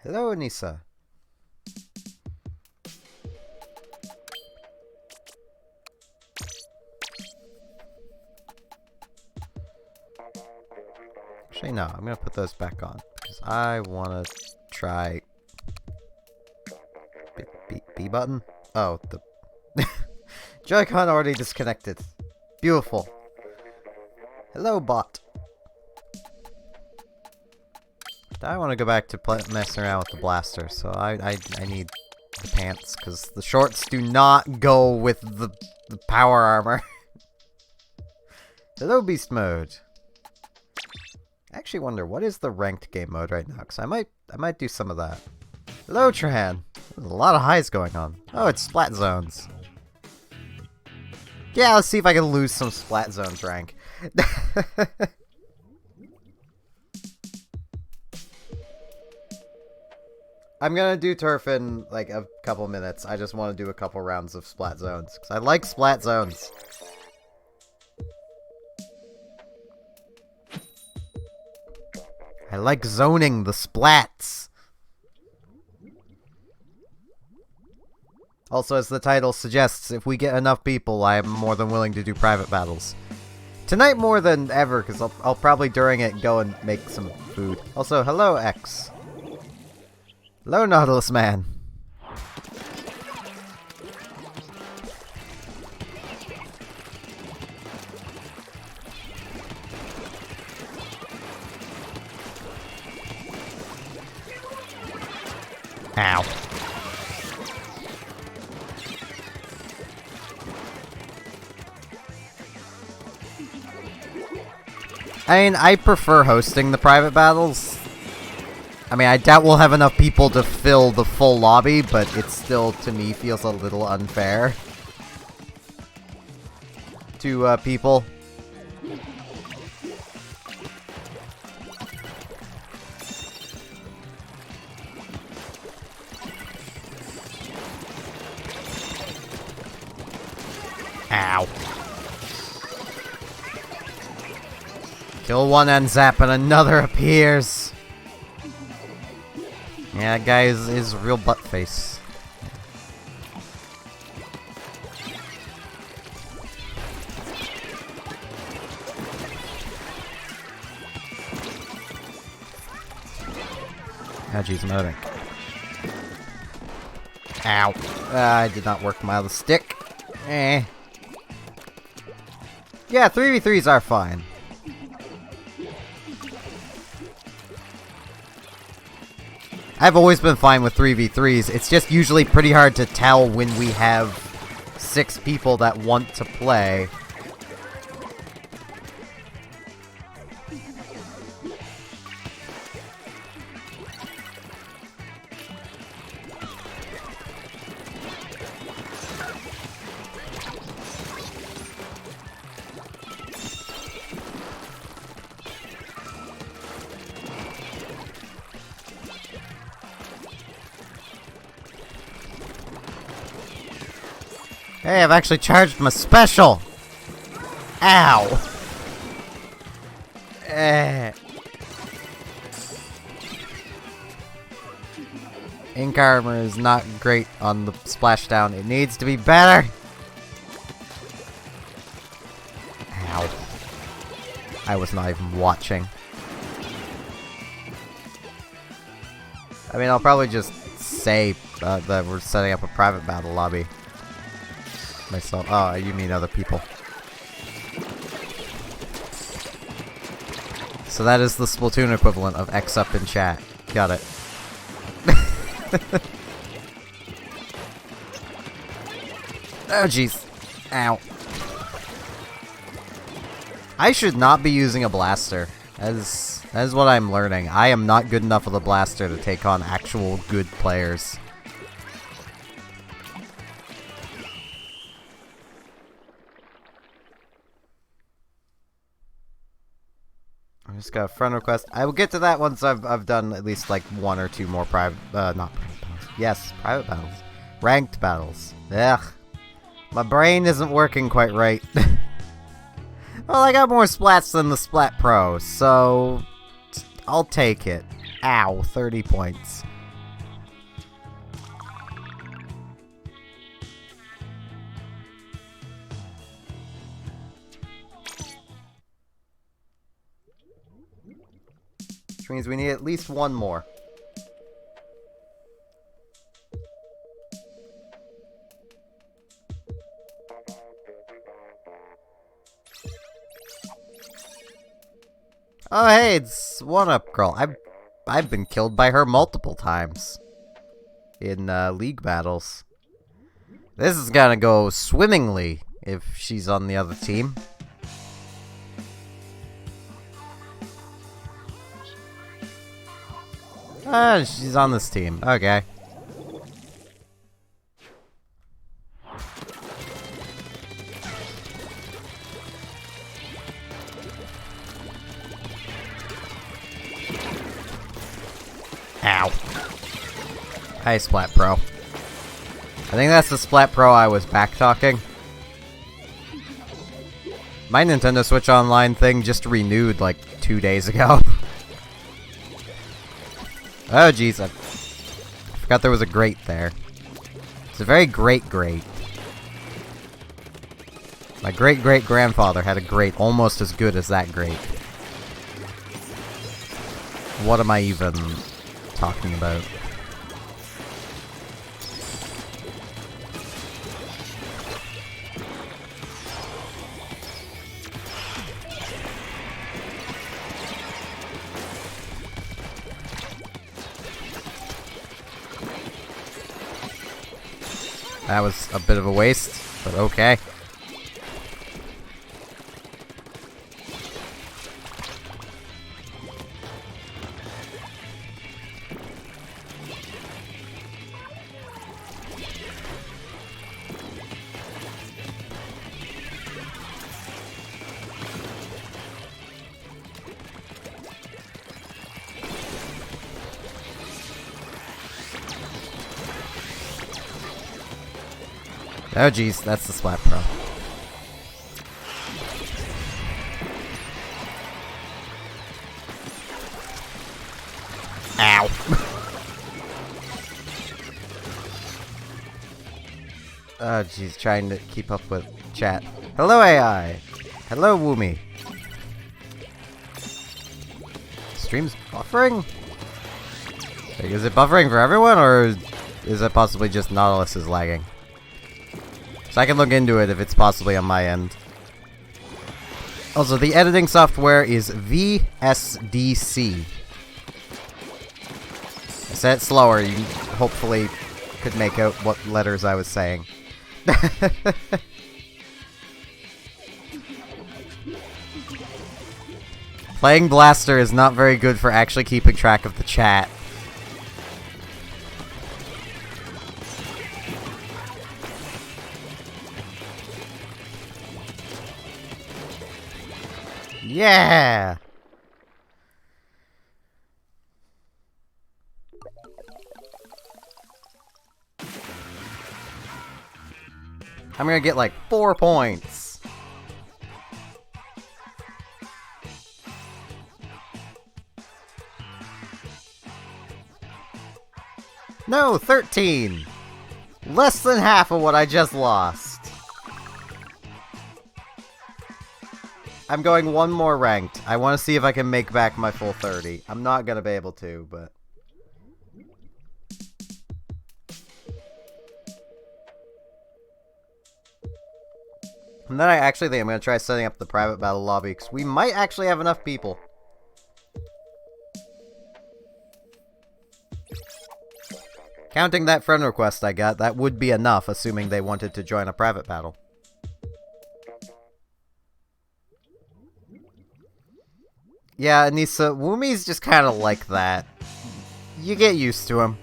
Hello, Anissa. Actually, no. I'm gonna put those back on because I wanna try. B button? Oh, the Joy-Con already disconnected. Beautiful. Hello, bot. I want to go back to messing around with the blaster, so I need the pants, because the shorts do not go with the power armor. Hello, beast mode. I actually wonder, what is the ranked game mode right now? Because I might do some of that. Hello, Tran. There's a lot of highs going on. Oh, it's Splat Zones. Yeah, let's see if I can lose some Splat Zones rank. I'm gonna do turf in like a couple minutes. I just want to do a couple rounds of Splat Zones because I like Splat Zones. I like zoning the splats. Also, as the title suggests, if we get enough people, I am more than willing to do private battles. Tonight more than ever, because I'll probably during it go and make some food. Also, hello, X. Hello, Nautilus Man. Ow. I mean, I prefer hosting the private battles. I mean, I doubt we'll have enough people to fill the full lobby, but it still, to me, feels a little unfair to people. Ow. Kill one and zap and another appears. Yeah, that guy is real butt face. Oh jeez, motoring. Ow. I did not work my other stick. Eh. Yeah, 3v3s are fine. I've always been fine with 3v3s. It's just usually pretty hard to tell when we have 6 people that want to play. Hey, I've actually charged my special! Ow! Ink armor is not great on the splashdown. It needs to be better! Ow. I was not even watching. I mean, I'll probably just say that we're setting up a private battle lobby. Myself. Oh, you mean other people. So that is the Splatoon equivalent of X up in chat. Got it. Oh, jeez. Ow. I should not be using a blaster. That is what I'm learning. I am not good enough with a blaster to take on actual good players. I just got a friend request. I will get to that once I've done at least like 1 or 2 more private, not private battles. Yes, private battles. Ranked battles. Ugh. My brain isn't working quite right. Well, I got more splats than the Splat Pro, so I'll take it. Ow, 30 points. Which means we need at least one more. Oh hey, it's One-Up Girl. I've been killed by her multiple times. In league battles. This is gonna go swimmingly if she's on the other team. Ah, she's on this team. Okay. Ow. Hi, Splat Pro. I think that's the Splat Pro I was back-talking. My Nintendo Switch Online thing just renewed like 2 days ago. Oh jeez, I forgot there was a grate there. It's a very great grate. My great-great-grandfather had a grate almost as good as that grate. What am I even talking about? That was a bit of a waste, but okay. Oh geez, that's the Splat Pro. Ow. Oh geez, trying to keep up with chat. Hello AI! Hello Woomy! Stream's buffering? Like, is it buffering for everyone, or is it possibly just Nautilus is lagging? So I can look into it if it's possibly on my end. Also, the editing software is VSDC. I said it slower, you hopefully could make out what letters I was saying. Playing Blaster is not very good for actually keeping track of the chat. Yeah! I'm gonna get like 4 points. No, 13! Less than half of what I just lost. I'm going one more ranked. I want to see if I can make back my full 30. I'm not gonna be able to, but... And then I actually think I'm gonna try setting up the private battle lobby, because we might actually have enough people. Counting that friend request I got, that would be enough, assuming they wanted to join a private battle. Yeah, Anissa, Woomy's just kind of like that. You get used to him.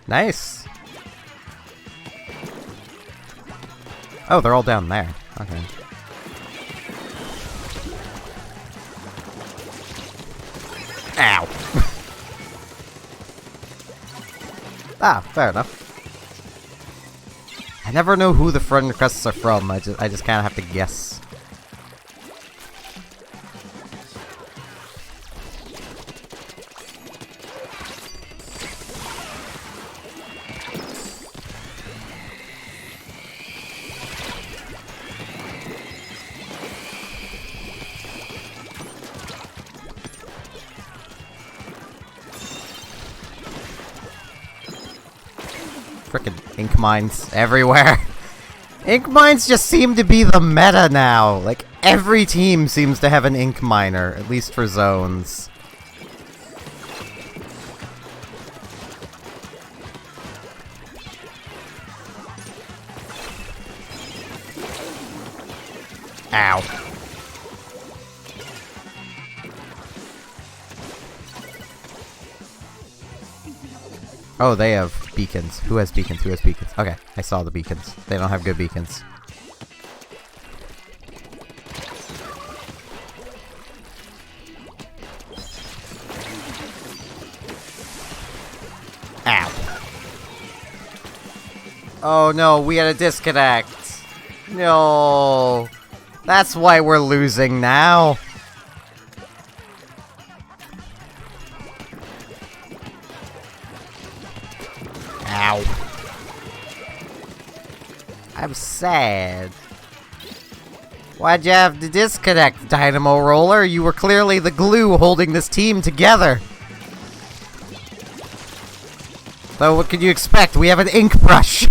Nice. Oh, they're all down there. Okay. Ow. Ah, fair enough. I never know who the friend requests are from. I just kind of have to guess. Frickin' ink mines everywhere. Ink mines just seem to be the meta now. Like, every team seems to have an ink miner, at least for zones. Ow. Oh, they have beacons. Who has beacons? Who has beacons? Okay, I saw the beacons. They don't have good beacons. Ow. Oh no, we had a disconnect. No. That's why we're losing now. Ow. I'm sad. Why'd you have to disconnect, Dynamo Roller? You were clearly the glue holding this team together. Though, what could you expect? We have an ink brush.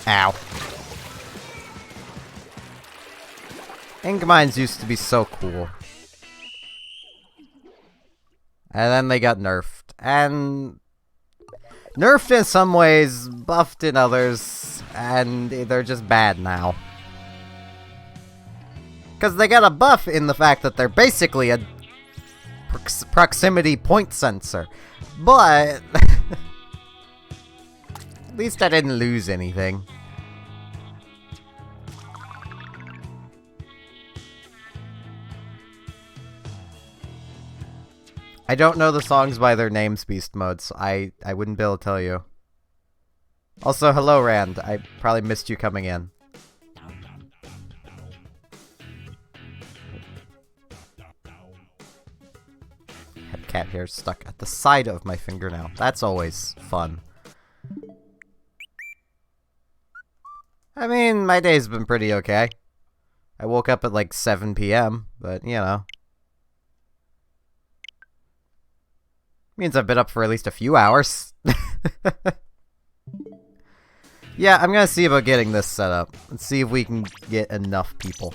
Ow. Ink mines used to be so cool. And then they got nerfed. And nerfed in some ways, buffed in others, and they're just bad now. Because they got a buff in the fact that they're basically a proximity point sensor. But at least I didn't lose anything. I don't know the songs by their names, Beast Mode, so I wouldn't be able to tell you. Also, hello, Rand. I probably missed you coming in. Had cat hair stuck at the side of my fingernail. That's always fun. I mean, my day's been pretty okay. I woke up at like 7 p.m., but, you know. Means I've been up for at least a few hours. Yeah, I'm gonna see about getting this set up. Let's see if we can get enough people.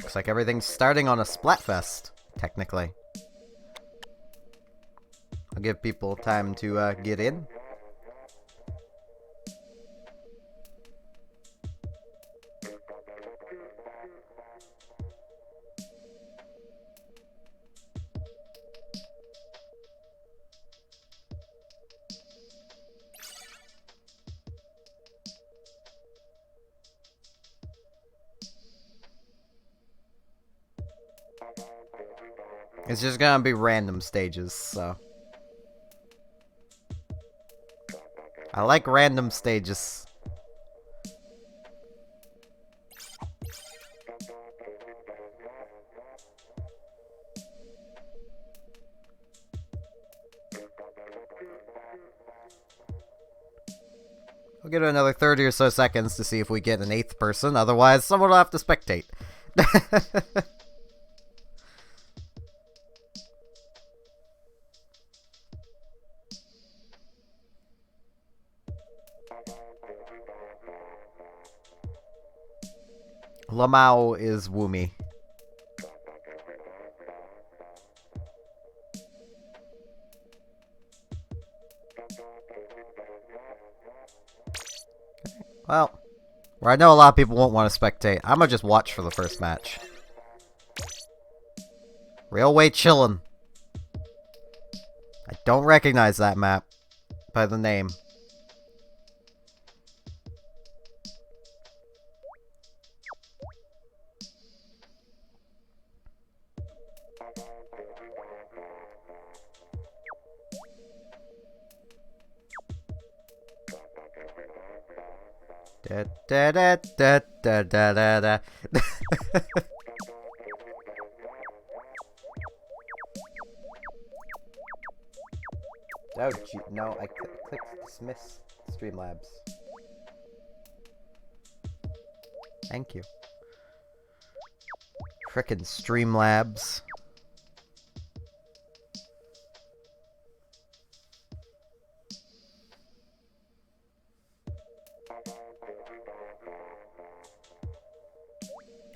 Looks like everything's starting on a Splatfest, technically. I'll give people time to get in. It's just gonna be random stages, so. I like random stages. We'll give it another 30 or so seconds to see if we get an 8th person, otherwise someone will have to spectate. Lamau is Woomy. Well, where I know a lot of people won't want to spectate, I'm gonna just watch for the first match. Railway chillin'. I don't recognize that map by the name. Da da da da da da da da. Oh, gee, no, I clicked dismiss Streamlabs. Thank you. Frickin' Streamlabs.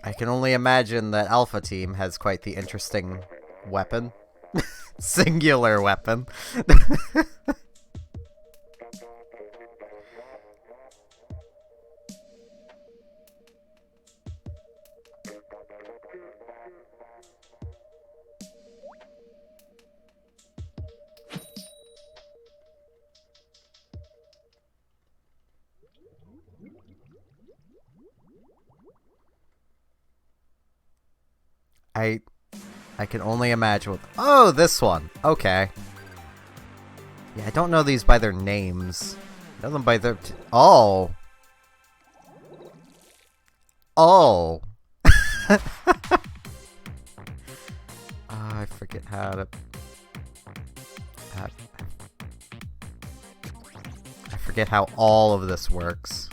I can only imagine that Alpha Team has quite the interesting weapon. Singular weapon. I can only imagine what... Oh, this one! Okay. Yeah, I don't know these by their names. I know them by their... Oh! Oh! I forget how to... I forget how all of this works.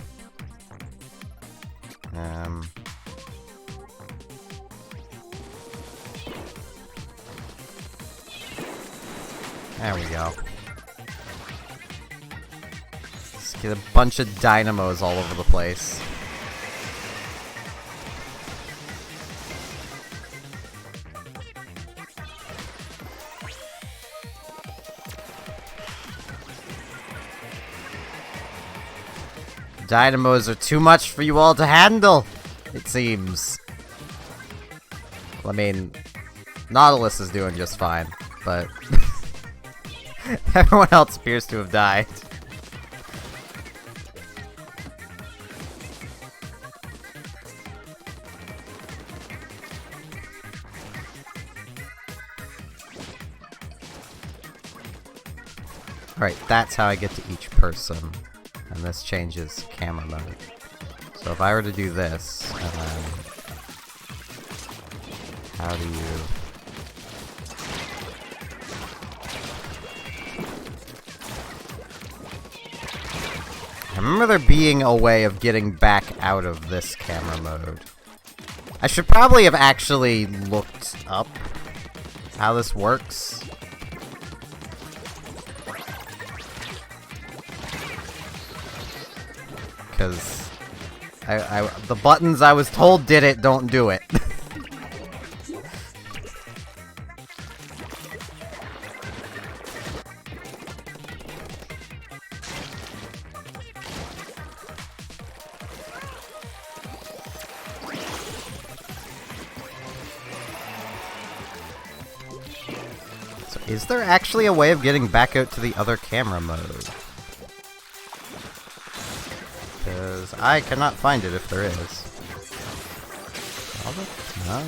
There we go. Just get a bunch of dynamos all over the place. Dynamos are too much for you all to handle, it seems. I mean, Nautilus is doing just fine, but everyone else appears to have died. Alright, that's how I get to each person. And this changes camera mode. So if I were to do this, and then... How do you... I remember there being a way of getting back out of this camera mode. I should probably have actually looked up how this works. Because the buttons I was told did it don't do it. So is there actually a way of getting back out to the other camera mode? Because I cannot find it if there is. No?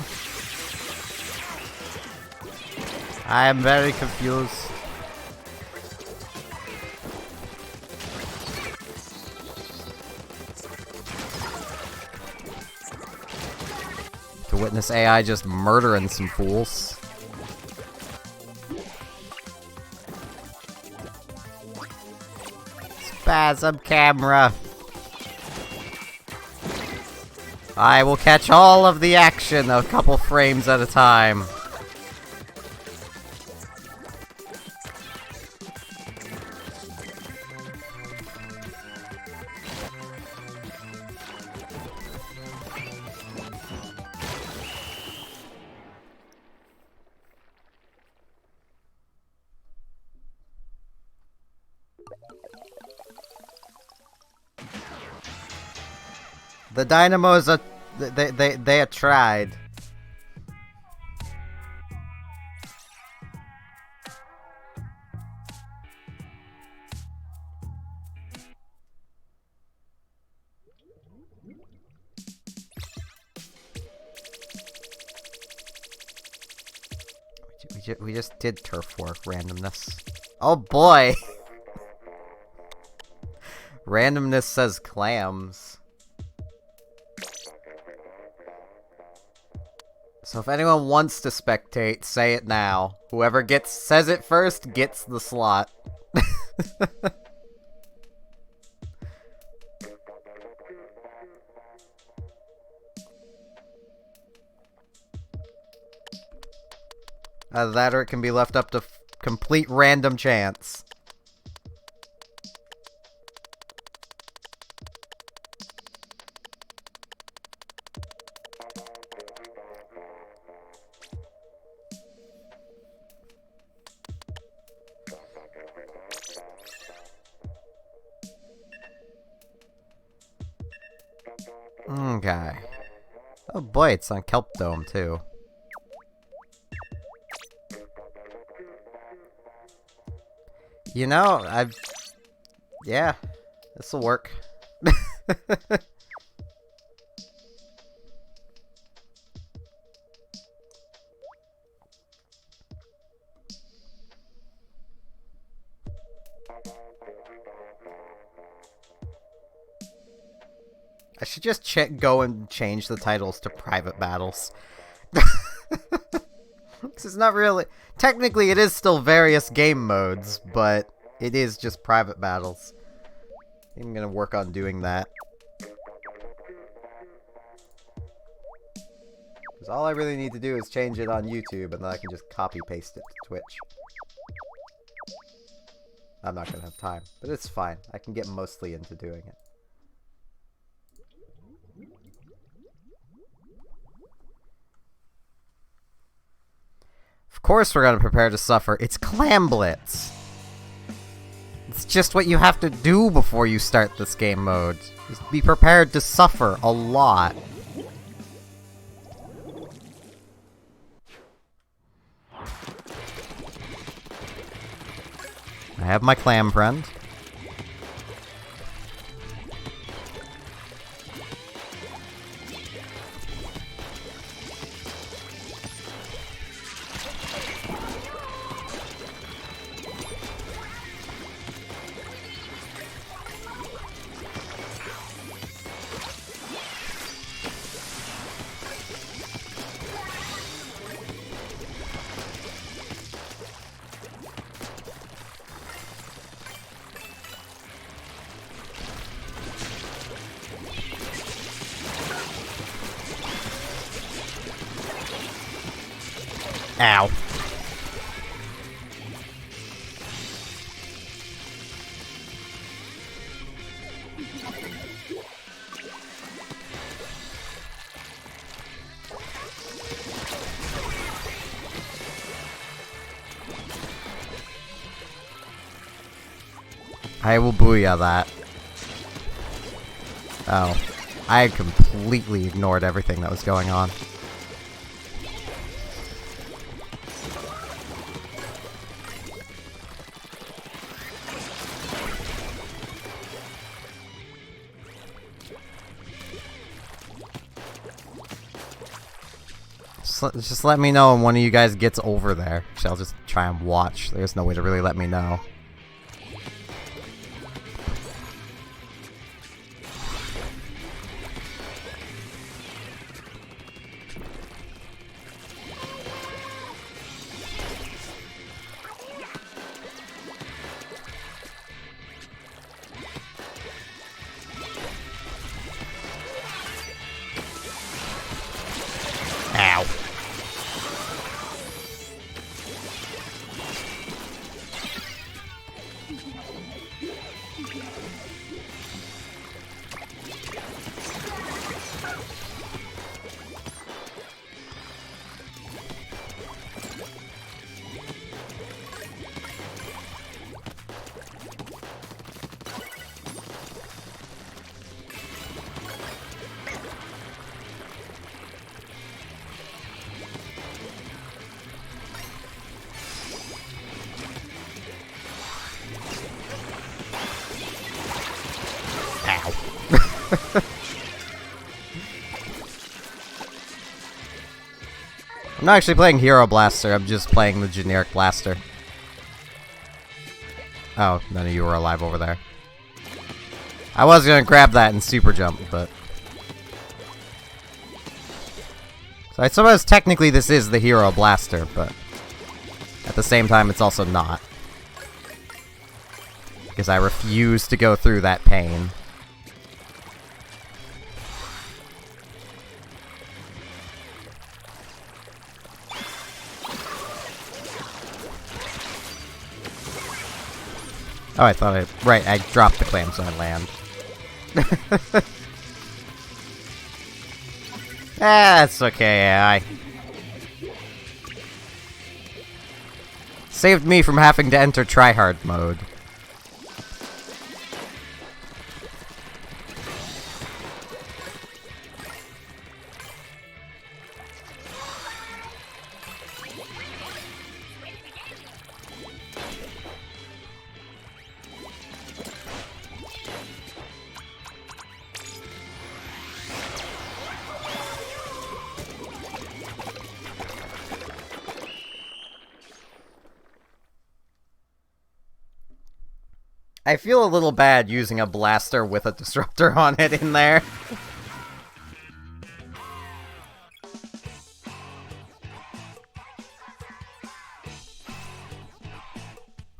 I am very confused. To witness AI just murdering some fools. Spasm camera. I will catch all of the action a couple frames at a time. The dynamos are... They are tried. We just did turf war randomness. Oh boy! Randomness says clams. So if anyone wants to spectate, say it now. Whoever says it first gets the slot. Either that or it can be left up to complete random chance. Okay. Oh boy, it's on Kelp Dome too. You know, yeah, this'll work. I should just go and change the titles to private battles. This is not really... Technically, it is still various game modes, but it is just private battles. I'm gonna work on doing that. Because all I really need to do is change it on YouTube, and then I can just copy-paste it to Twitch. I'm not gonna have time, but it's fine. I can get mostly into doing it. Of course we're gonna prepare to suffer. It's Clam Blitz! It's just what you have to do before you start this game mode. Just be prepared to suffer a lot. I have my clam friend. Ow. I will booyah that. Oh. I completely ignored everything that was going on. Just let me know when one of you guys gets over there. I'll just try and watch. There's no way to really let me know. Ow. I'm not actually playing Hero Blaster, I'm just playing the generic blaster. Oh, none of you were alive over there. I was gonna grab that and super jump, but... So I suppose technically this is the Hero Blaster, but... At the same time, it's also not. Because I refuse to go through that pain. Oh, I thought I... Right, I dropped the clam so I land. That's okay, I... Saved me from having to enter tryhard mode. I feel a little bad using a blaster with a disruptor on it in there.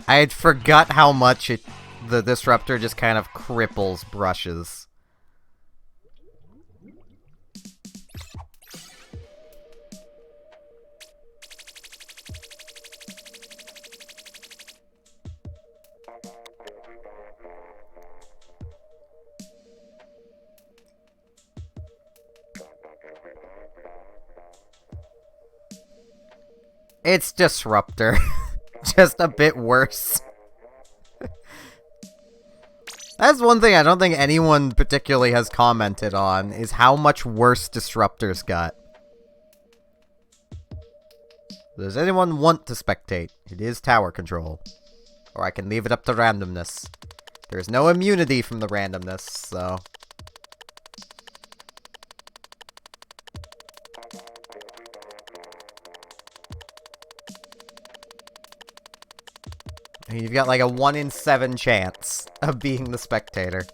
I had forgot how much the disruptor just kind of cripples brushes. It's Disruptor. Just a bit worse. That's one thing I don't think anyone particularly has commented on, is how much worse Disruptors got. Does anyone want to spectate? It is tower control. Or I can leave it up to randomness. There's no immunity from the randomness, so... You've got like a 1 in 7 chance of being the spectator.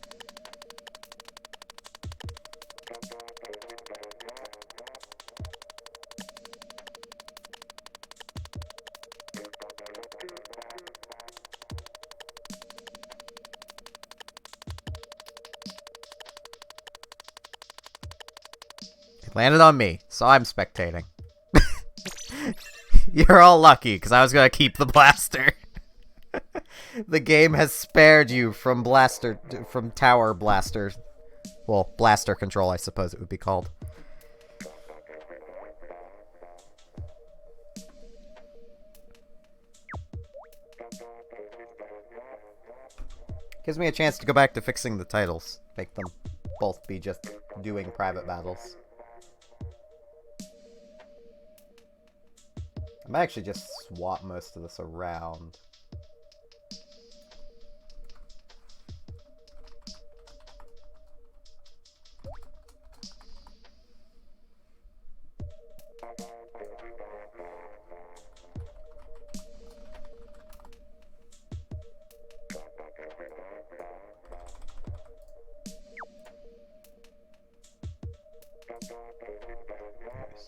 It landed on me, so I'm spectating. You're all lucky, because I was going to keep the blaster. The game has spared you from tower blaster. Well, blaster control, I suppose it would be called. Gives me a chance to go back to fixing the titles. Make them both be just doing private battles. I might actually just swap most of this around.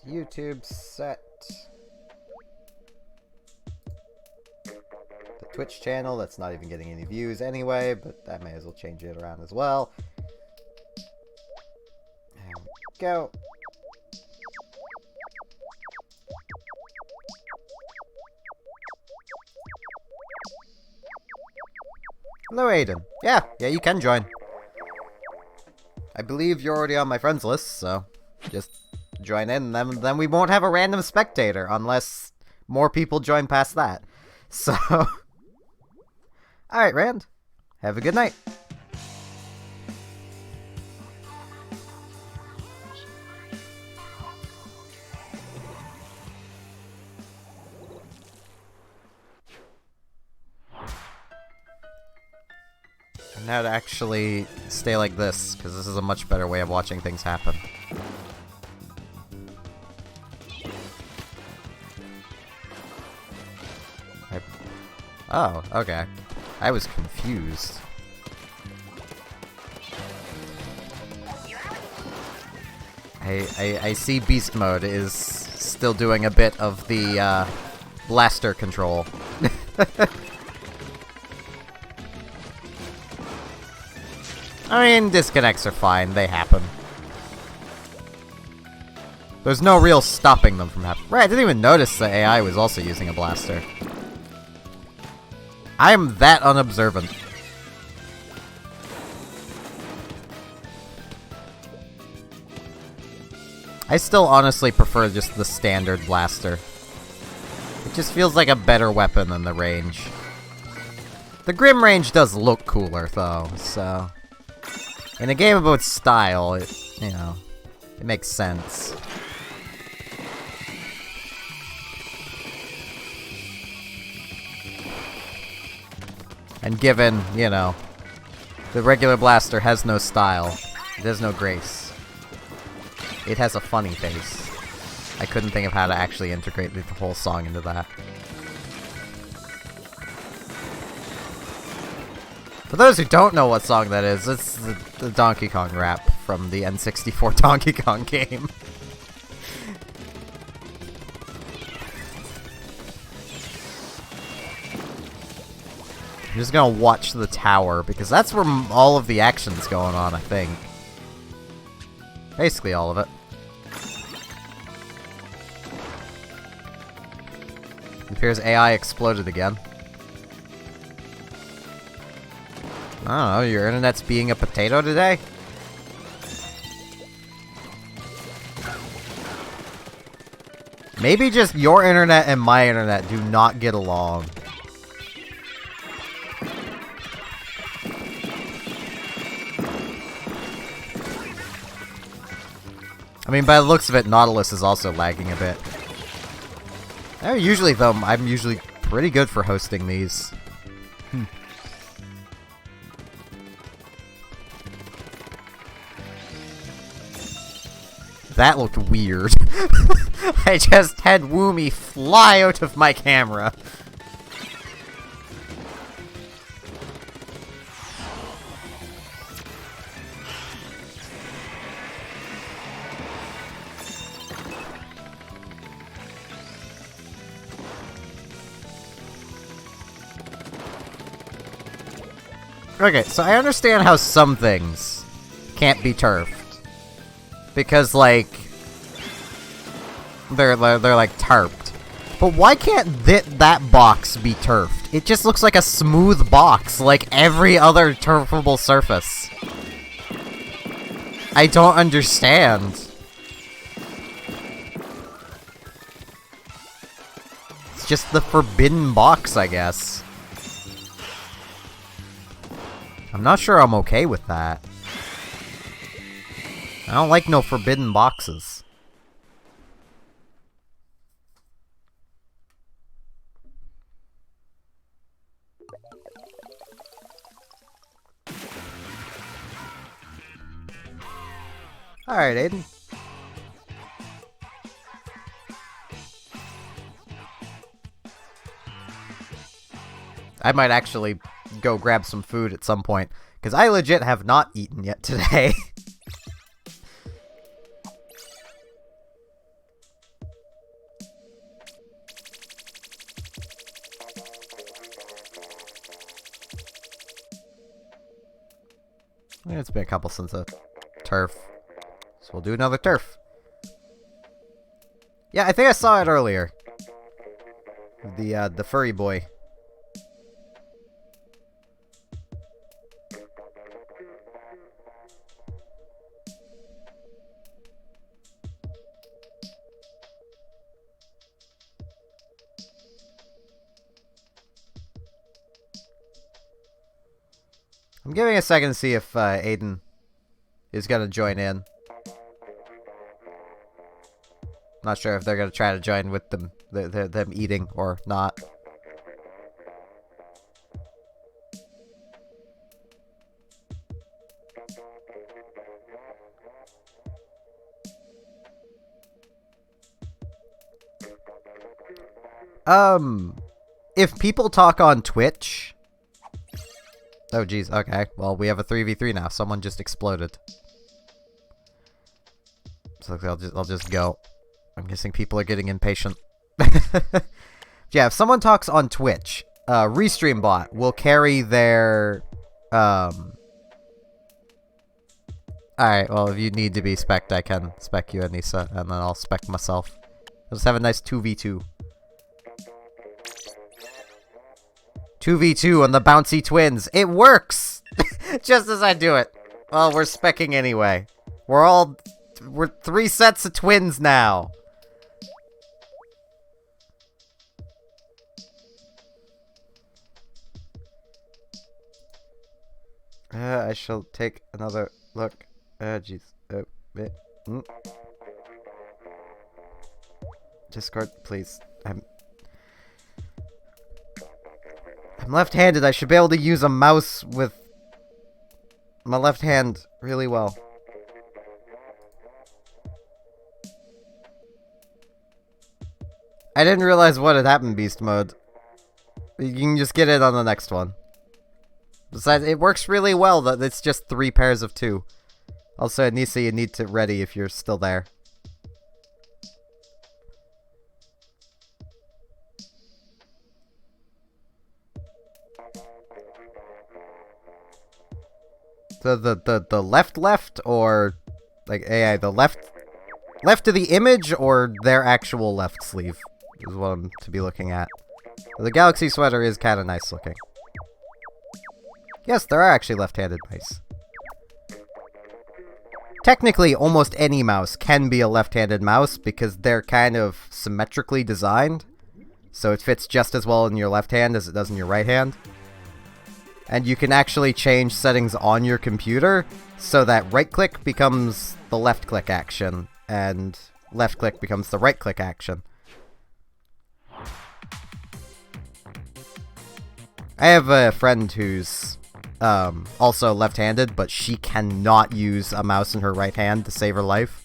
YouTube set. The Twitch channel, that's not even getting any views anyway, but I may as well change it around as well. There we go. Hello, Aiden. Yeah, you can join. I believe you're already on my friends list, so just join in, and then we won't have a random spectator, unless more people join past that. So, alright, Rand. Have a good night. And how to actually stay like this, because this is a much better way of watching things happen. Oh, okay. I was confused. I see Beast Mode is still doing a bit of the, blaster control. I mean, disconnects are fine. They happen. There's no real stopping them from happening. Right, I didn't even notice the AI was also using a blaster. I am that unobservant. I still honestly prefer just the standard blaster. It just feels like a better weapon than the range. The Grim range does look cooler, though, so... In a game about style, it, you know, it makes sense. And given, you know, the regular blaster has no style, it has no grace. It has a funny face. I couldn't think of how to actually integrate the whole song into that. For those who don't know what song that is, it's the Donkey Kong rap from the N64 Donkey Kong game. I'm just gonna watch the tower, because that's where all of the action's going on, I think. Basically all of it. It appears AI exploded again. I don't know, your internet's being a potato today? Maybe just your internet and my internet do not get along. I mean, by the looks of it, Nautilus is also lagging a bit. Usually, though, I'm usually pretty good for hosting these. That looked weird. I just had Woomy fly out of my camera. Okay, so I understand how some things can't be turfed. Because, like, they're like tarped. But why can't that box be turfed? It just looks like a smooth box, like every other turfable surface. I don't understand. It's just the forbidden box, I guess. I'm not sure I'm okay with that. I don't like no forbidden boxes. Alright, Aiden. I might actually go grab some food at some point, because I legit have not eaten yet today. It's been a couple since a turf. So we'll do another turf. Yeah, I think I saw it earlier. The furry boy. I'm giving a second to see if Aiden is gonna join in. Not sure if they're gonna try to join with them eating or not. If people talk on Twitch... Oh, geez. Okay. Well, we have a 3v3 now. Someone just exploded. So I'll just go. I'm guessing people are getting impatient. Yeah, if someone talks on Twitch, Restream Bot will carry their... Alright, well, if you need to be spec'd, I can spec you, Anissa, and then I'll spec myself. Let's have a nice 2v2. 2v2 on the bouncy twins. It works! Just as I do it. Well, we're specking anyway. We're 3 sets of twins now. I shall take another look. Jeez. Discord, please. I'm left-handed. I should be able to use a mouse with my left hand really well. I didn't realize what had happened, Beast Mode. You can just get it on the next one. Besides, it works really well that it's just 3 pairs of 2. Also, Anissa, you need to ready if you're still there. The left or like AI, the left of the image or their actual left sleeve is what I'm to be looking at. The Galaxy sweater is kind of nice looking. Yes, there are actually left-handed mice. Technically, almost any mouse can be a left-handed mouse because they're kind of symmetrically designed. So it fits just as well in your left hand as it does in your right hand. And you can actually change settings on your computer so that right-click becomes the left-click action and left-click becomes the right-click action. I have a friend who's also left-handed, but she cannot use a mouse in her right hand to save her life.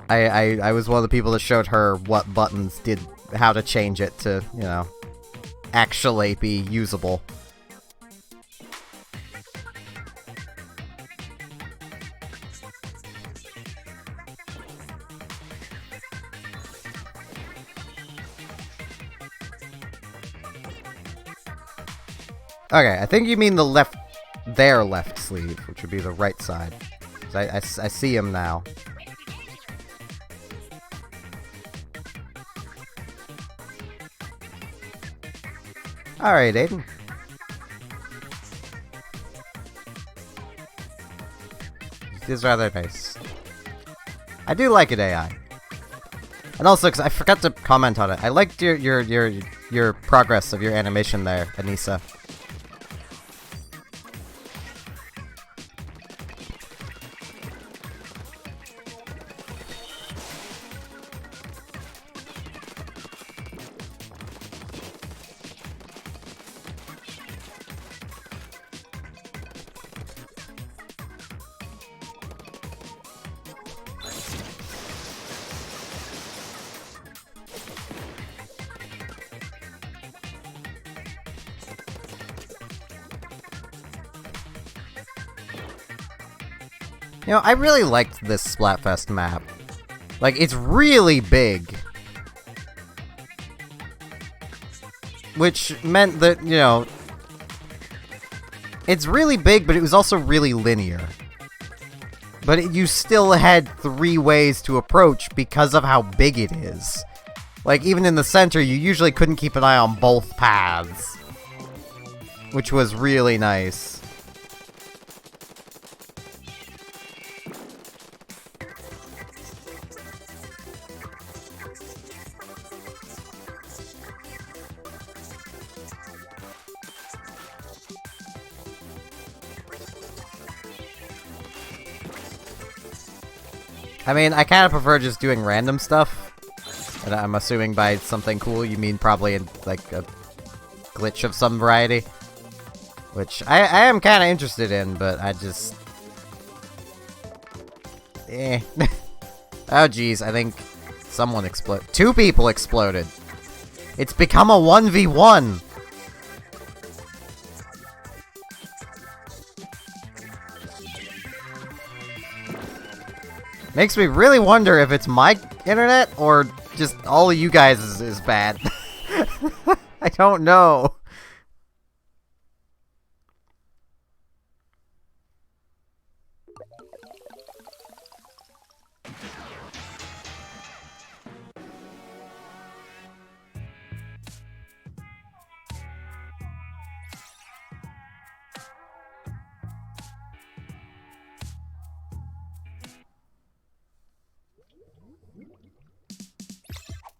I was one of the people that showed her what buttons did, how to change it to, you know, actually be usable. Okay, I think you mean the their left sleeve, which would be the right side. I see him now. Alright, Aiden. It is rather nice. I do like it, AI. And also, because I forgot to comment on it, I liked your progress of your animation there, Anissa. You know, I really liked this Splatfest map. Like, it's really big. Which meant that, you know... It's really big, but it was also really linear. But you still had 3 ways to approach because of how big it is. Like, even in the center, you usually couldn't keep an eye on both paths. Which was really nice. I mean, I kind of prefer just doing random stuff. And I'm assuming by something cool, you mean probably in, like, a glitch of some variety. Which I am kind of interested in, but I just... Eh. Oh, geez, I think someone exploded. 2 people exploded! It's become a 1v1! Makes me really wonder if it's my internet or just all of you guys is bad. I don't know.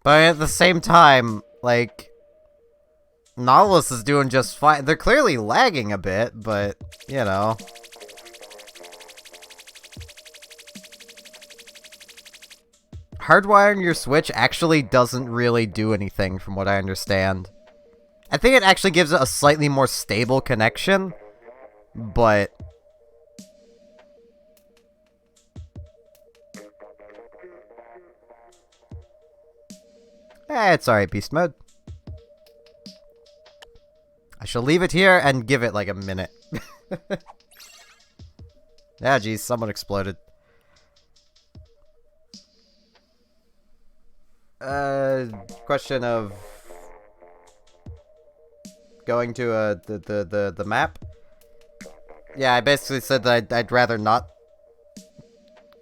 But at the same time, like, Nautilus is doing just fine. They're clearly lagging a bit, but, you know. Hardwiring your Switch actually doesn't really do anything, from what I understand. I think it actually gives it a slightly more stable connection, but... it's alright, beast mode. I shall leave it here and give it like a minute. Yeah, geez, someone exploded. Question of going to the map. Yeah, I basically said that I'd rather not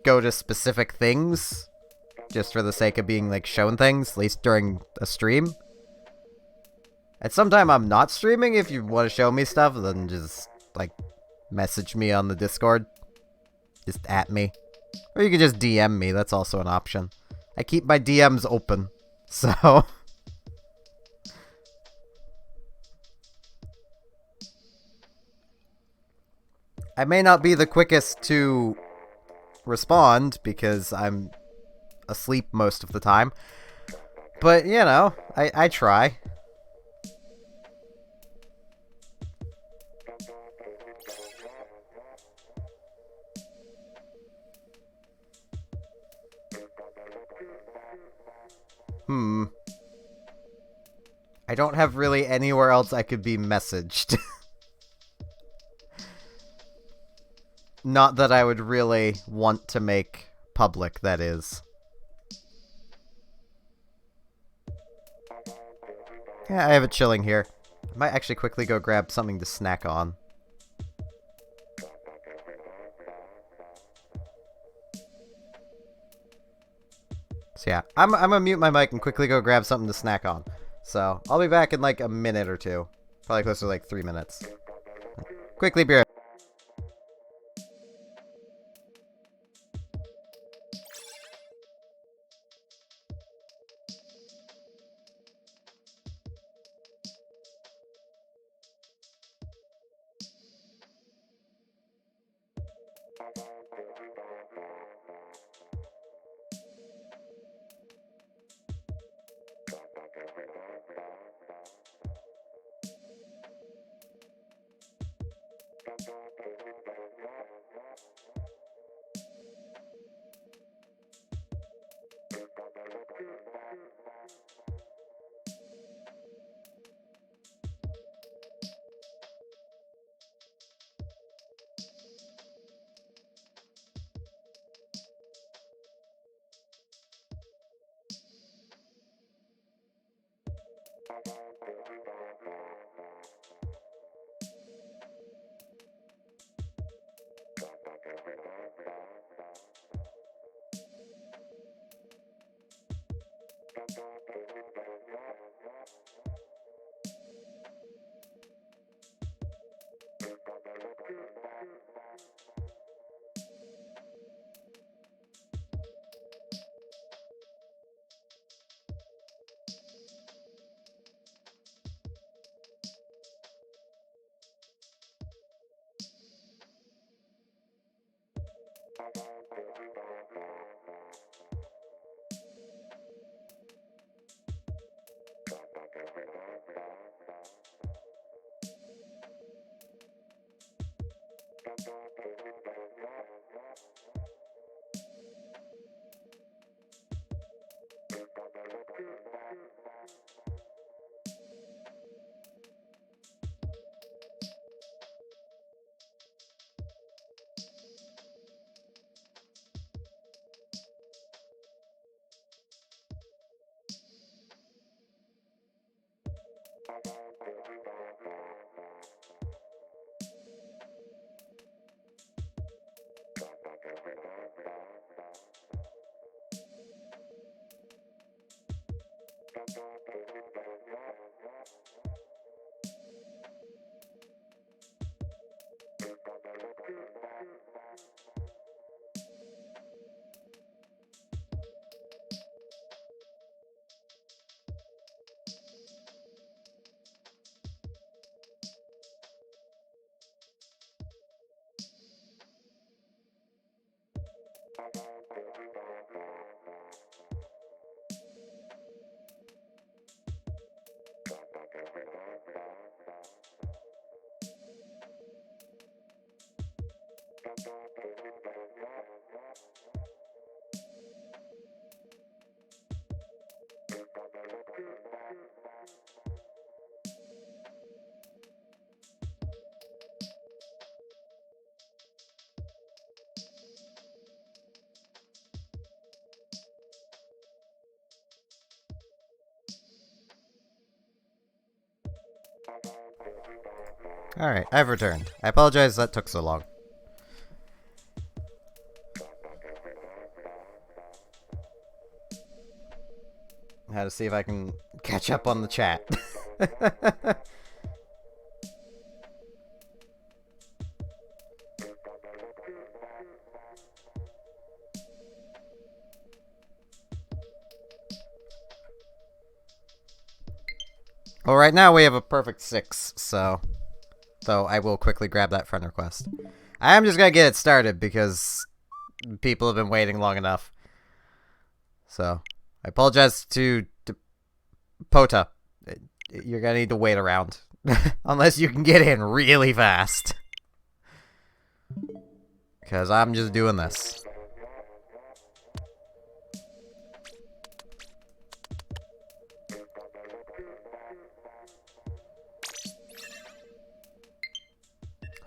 go to specific things, just for the sake of being like shown things, at least during a stream. At some time I'm not streaming. If you want to show me stuff, then just like message me on the Discord. Just at me. Or you can just DM me, that's also an option. I keep my DMs open, so... I may not be the quickest to respond, because I'm asleep most of the time. But, you know, I try. I don't have really anywhere else I could be messaged. Not that I would really want to make public, that is. Yeah, I have it chilling here. I might actually quickly go grab something to snack on. So yeah, I'm gonna mute my mic and quickly go grab something to snack on. So, I'll be back in like a minute or two. Probably closer to like 3 minutes. Quickly be right back. Alright, I've returned. I apologize that took so long. I had to see if I can catch up on the chat. Well, right now we have a perfect 6, so... Though I will quickly grab that friend request. I am just gonna get it started because people have been waiting long enough. So, I apologize to Pota. You're gonna need to wait around. Unless you can get in really fast. Because I'm just doing this.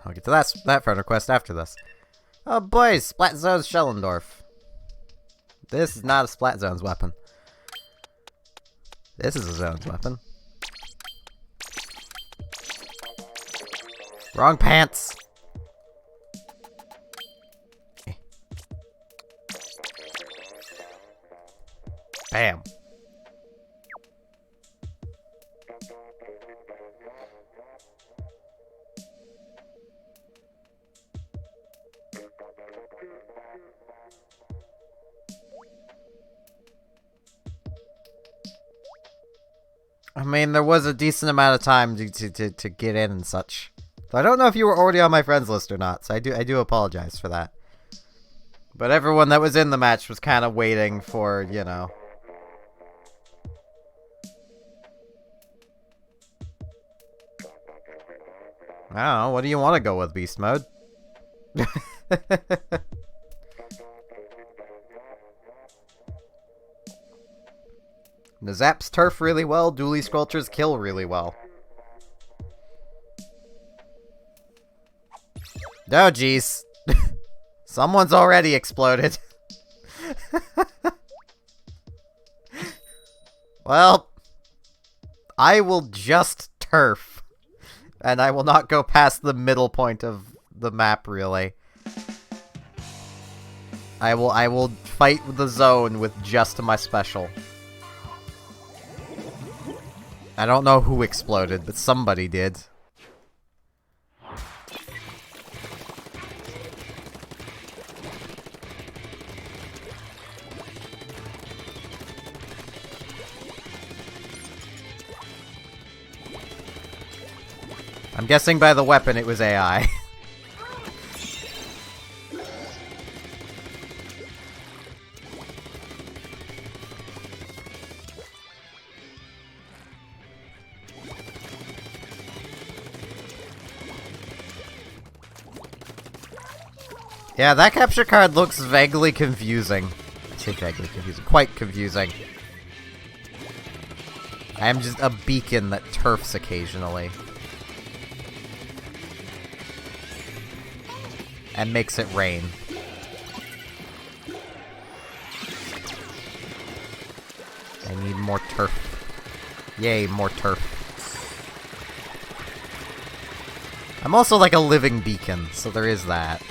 I'll get to that friend request after this. Oh boy, Splat Zone's Schellendorf. This is not a Splat Zone's weapon. This is a Zone's weapon. Wrong pants! Bam. I mean, there was a decent amount of time to get in and such. So I don't know if you were already on my friends list or not, so I do apologize for that. But everyone that was in the match was kind of waiting for, you know... I don't know, what do you want to go with, Beast Mode? The Zaps turf really well, Dually Squelchers kill really well. Oh, jeez. Someone's already exploded. Well, I will just turf. And I will not go past the middle point of the map, really. I will fight the zone with just my special. I don't know who exploded, but somebody did. I'm guessing by the weapon it was AI. Yeah, that capture card looks vaguely confusing. I say vaguely confusing. Quite confusing. I am just a beacon that turfs occasionally. And makes it rain. I need more turf. Yay, more turf. I'm also like a living beacon, so there is that.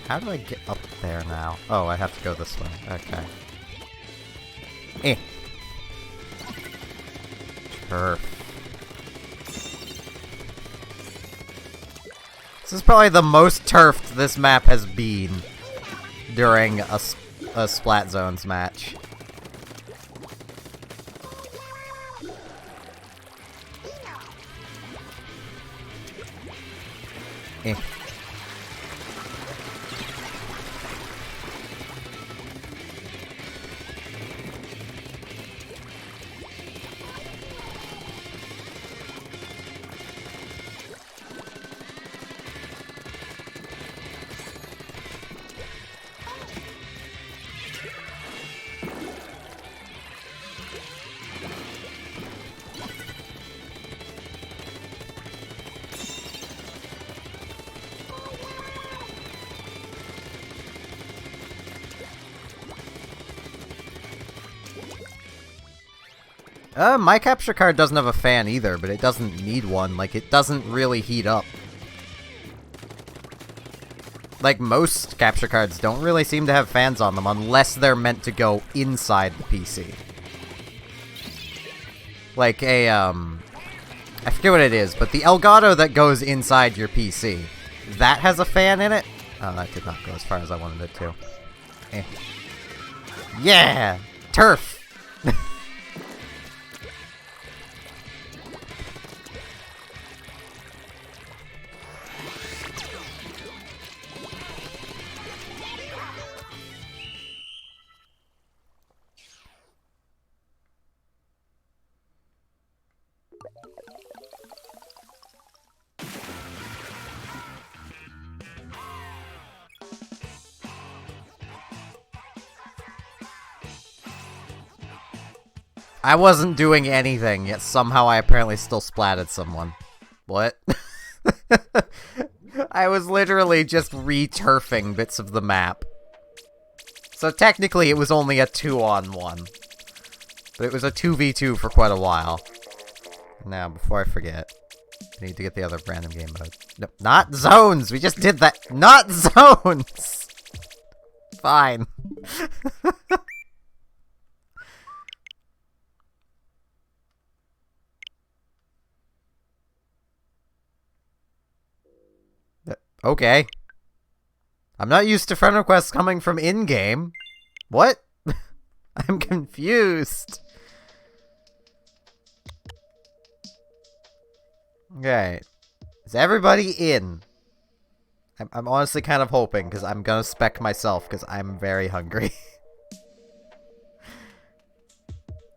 How do I get up there now? Oh, I have to go this way. Okay. Eh. Turf. This is probably the most turfed this map has been during a Splat Zones match. Eh. My capture card doesn't have a fan either, but it doesn't need one. Like, it doesn't really heat up. Like, most capture cards don't really seem to have fans on them unless they're meant to go inside the PC. Like a, I forget what it is, but the Elgato that goes inside your PC, that has a fan in it? Oh, that did not go as far as I wanted it to. Eh. Yeah! Turf! I wasn't doing anything, yet somehow I apparently still splatted someone. What? I was literally just re-turfing bits of the map. So technically it was only a 2-on-1. But it was a 2v2 for quite a while. Now, before I forget, I need to get the other random game mode. No, not zones! We just did that! Not zones! Fine. Okay. I'm not used to friend requests coming from in-game. What? I'm confused. Okay. Is everybody in? I'm honestly kind of hoping, because I'm gonna spec myself, because I'm very hungry.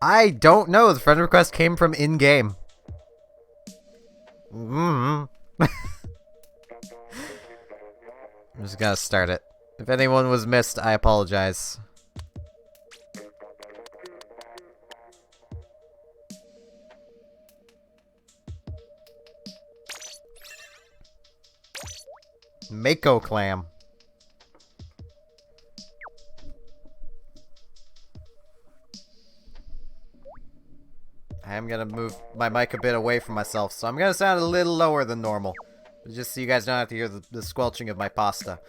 I don't know. The friend request came from in-game. I'm just gonna start it. If anyone was missed, I apologize. Mako clam. I am gonna move my mic a bit away from myself, so I'm gonna sound a little lower than normal. Just so you guys don't have to hear the squelching of my pasta.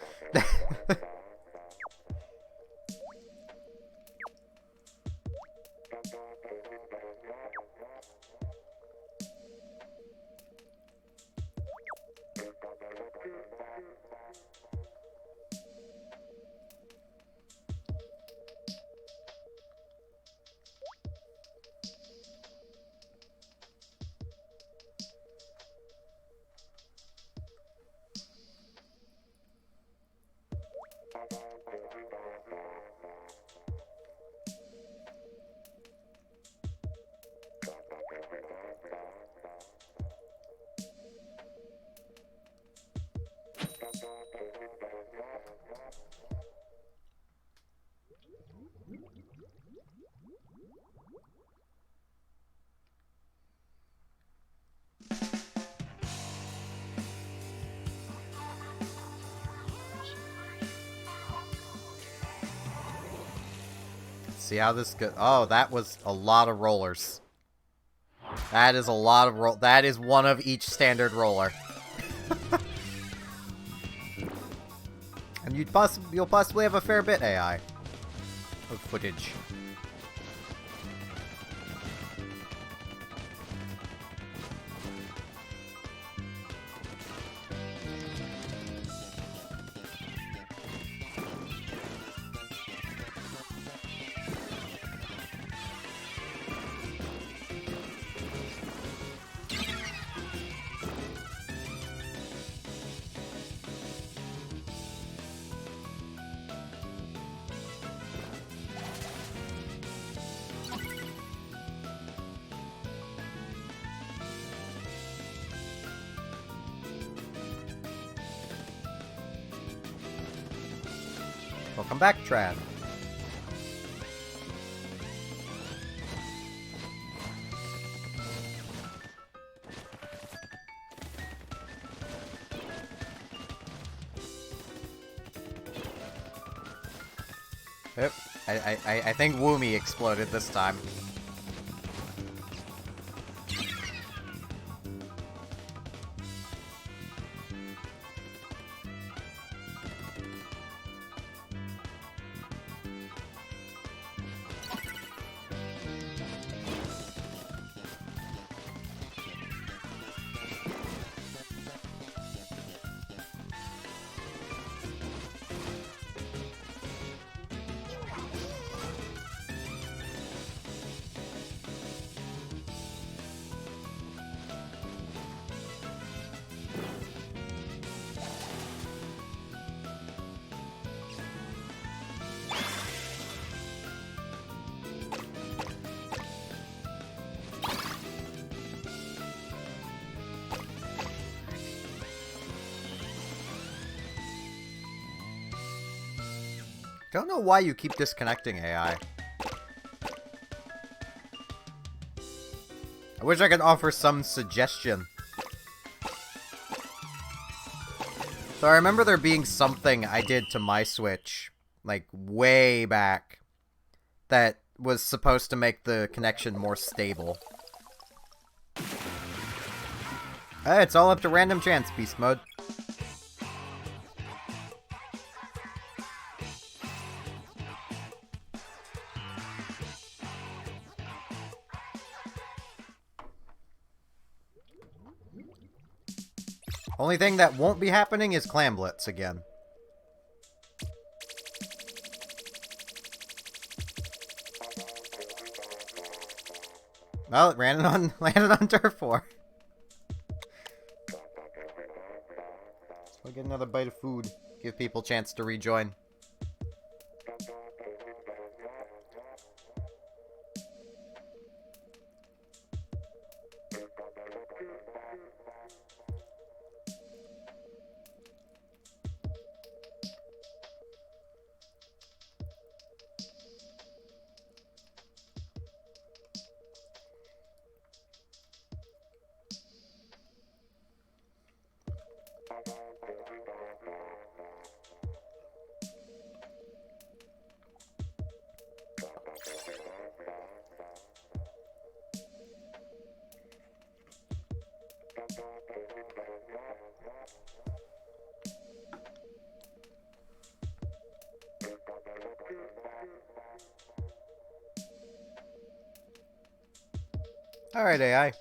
See how this goes. Oh, that was a lot of rollers. That is a lot of that is one of each standard roller. And you'll possibly have a fair bit AI of footage. Welcome back, Tran. Yep. I think Woomy exploded this time. Don't know why you keep disconnecting, AI. I wish I could offer some suggestion. So I remember there being something I did to my Switch, like, way back, that was supposed to make the connection more stable. It's all up to random chance, beast mode. Only thing that won't be happening is Clamblitz again. Well, it landed on turf war. I'll get another bite of food. Give people a chance to rejoin. Alright, AI.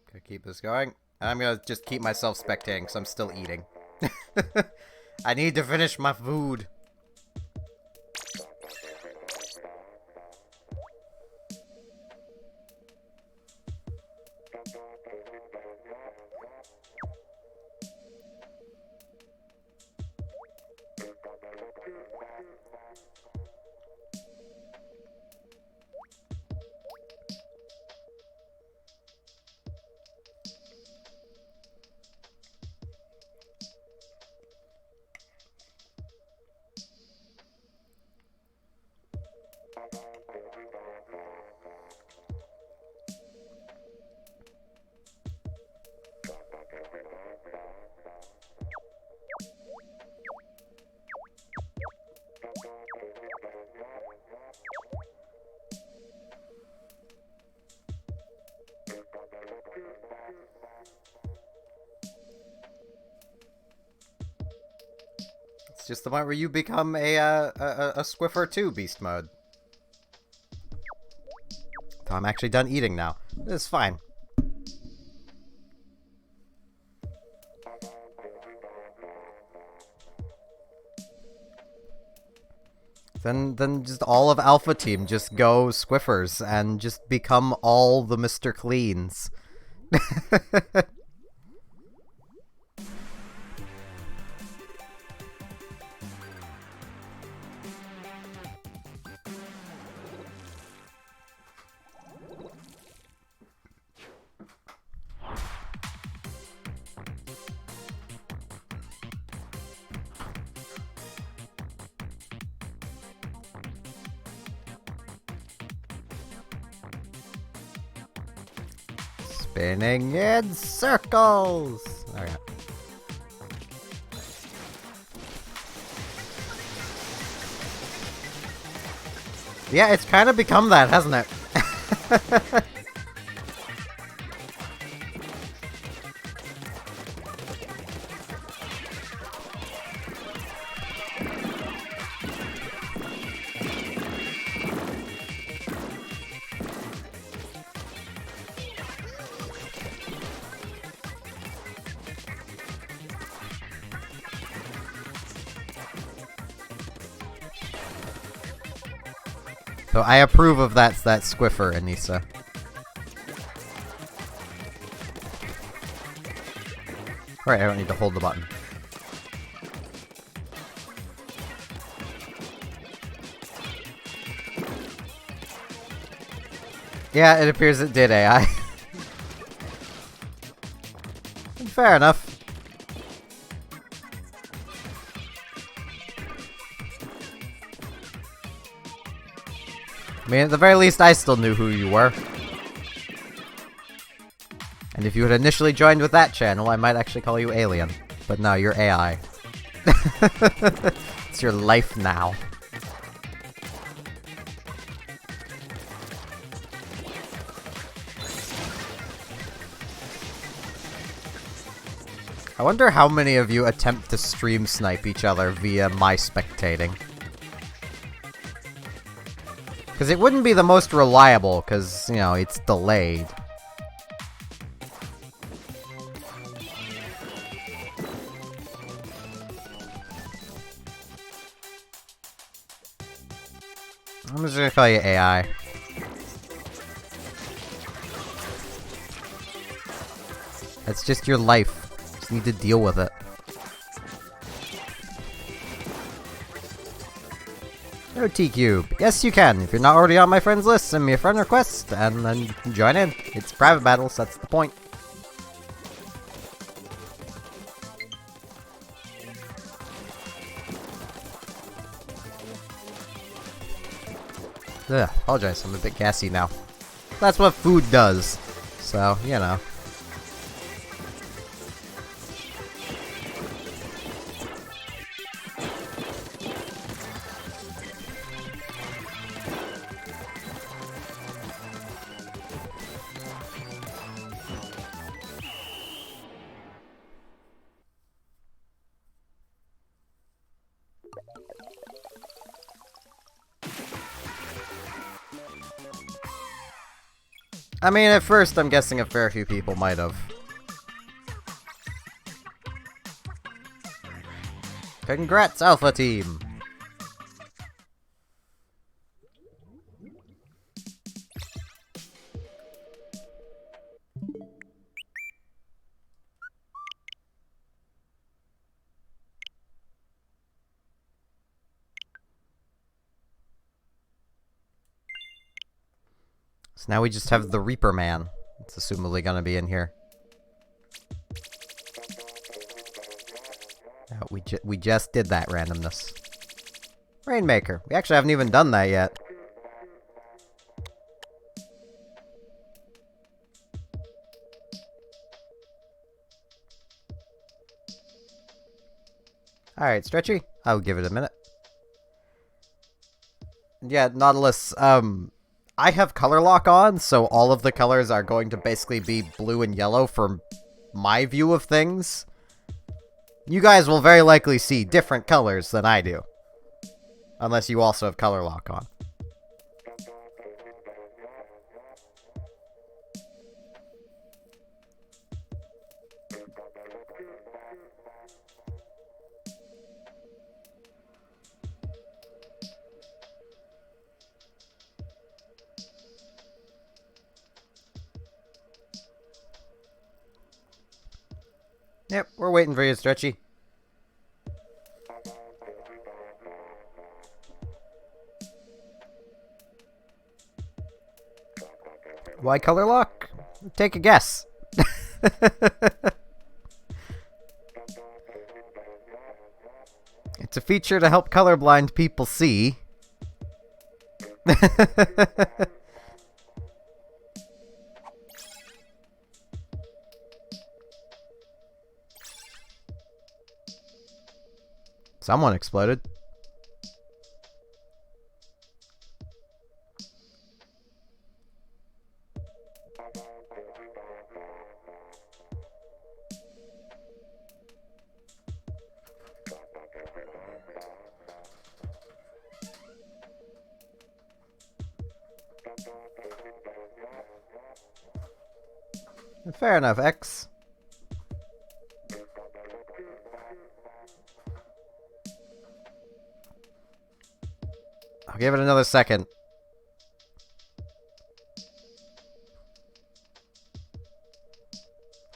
Gonna keep this going. And I'm gonna just keep myself spectating, because I'm still eating. I need to finish my food. It's just the point where you become a Squiffer 2 beast mode. So I'm actually done eating now. It's fine. Then just all of Alpha Team just go Squiffers and just become all the Mr. Cleans. Spinning in circles! Okay. Yeah, it's kind of become that, hasn't it? So I approve of that Squiffer, Anissa. Alright, I don't need to hold the button. Yeah, it appears it did AI. Fair enough. I mean, at the very least, I still knew who you were. And if you had initially joined with that channel, I might actually call you Alien. But no, you're AI. It's your life now. I wonder how many of you attempt to stream snipe each other via my spectating. Because it wouldn't be the most reliable, because, you know, it's delayed. I'm just gonna call you AI. That's just your life. Just need to deal with it. No T-Cube. Yes, you can. If you're not already on my friends list, send me a friend request, and then you can join in. It's private battles, that's the point. Ugh, apologize, I'm a bit gassy now. That's what food does. So, you know. I mean, at first, I'm guessing a fair few people might have. Congrats, Alpha Team! So now we just have the Reaper Man. It's assumably gonna be in here. We just did that randomness. Rainmaker. We actually haven't even done that yet. Alright, Stretchy. I'll give it a minute. Yeah, Nautilus, I have color lock on, so all of the colors are going to basically be blue and yellow from my view of things. You guys will very likely see different colors than I do. Unless you also have color lock on. Yep, we're waiting for you, Stretchy. Why color lock? Take a guess. It's a feature to help colorblind people see. Someone exploded. Fair enough, X. I'll give it another second.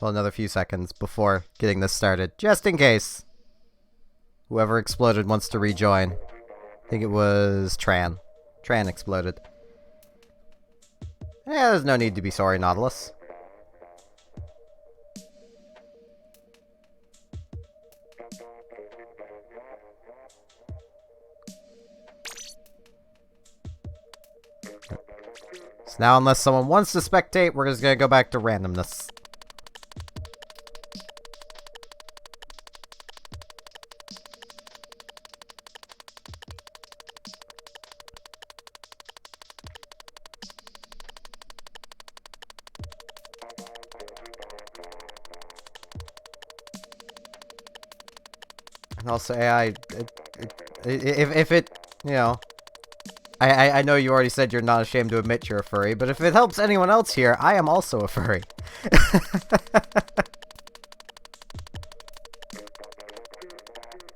Well, another few seconds before getting this started, just in case whoever exploded wants to rejoin. I think it was Tran. Tran exploded. Yeah, there's no need to be sorry, Nautilus. So now, unless someone wants to spectate, we're just gonna go back to randomness. And also, AI, if it, you know, I know you already said you're not ashamed to admit you're a furry, but if it helps anyone else here, I am also a furry.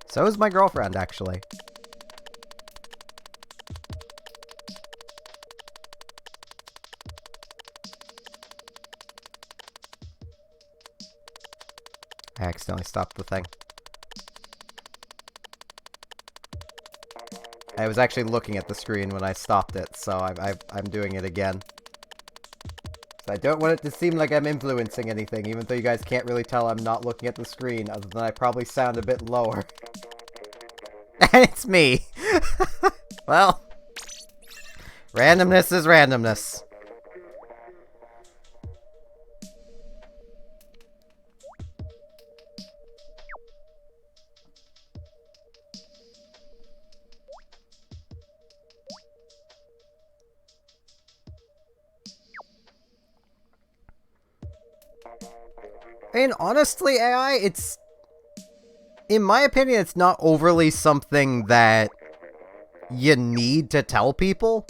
So is my girlfriend, actually. I accidentally stopped the thing. I was actually looking at the screen when I stopped it, so I'm doing it again. So I don't want it to seem like I'm influencing anything, even though you guys can't really tell I'm not looking at the screen, other than I probably sound a bit lower. And it's me! Well, randomness is randomness. And honestly, AI, it's... in my opinion, it's not overly something that you need to tell people.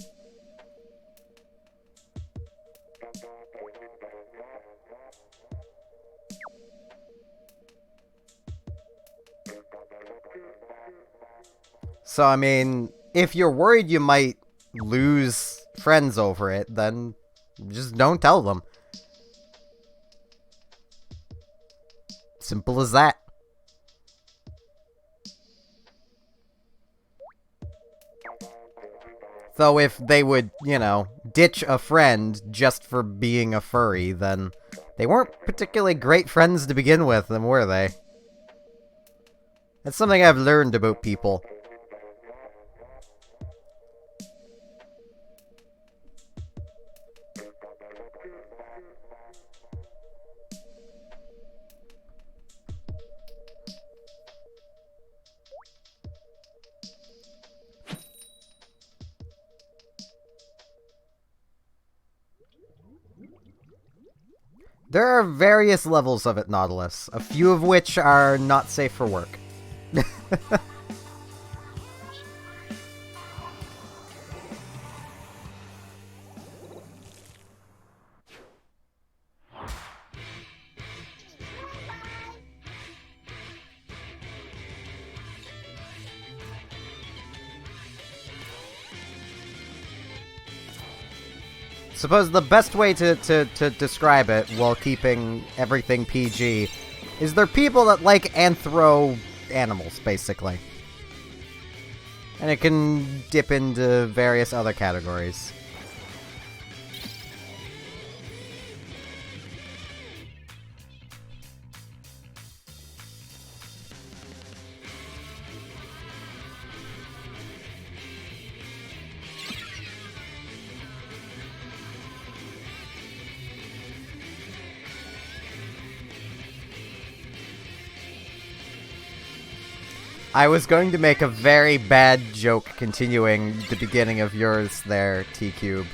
So, I mean, if you're worried you might lose friends over it, then just don't tell them. Simple as that. Though if they would, you know, ditch a friend just for being a furry, then they weren't particularly great friends to begin with, then were they? That's something I've learned about people. There are various levels of it, Nautilus, a few of which are not safe for work. Suppose the best way to describe it, while keeping everything PG, is they're people that like anthro animals, basically. And it can dip into various other categories. I was going to make a very bad joke continuing the beginning of yours there, T-Cube.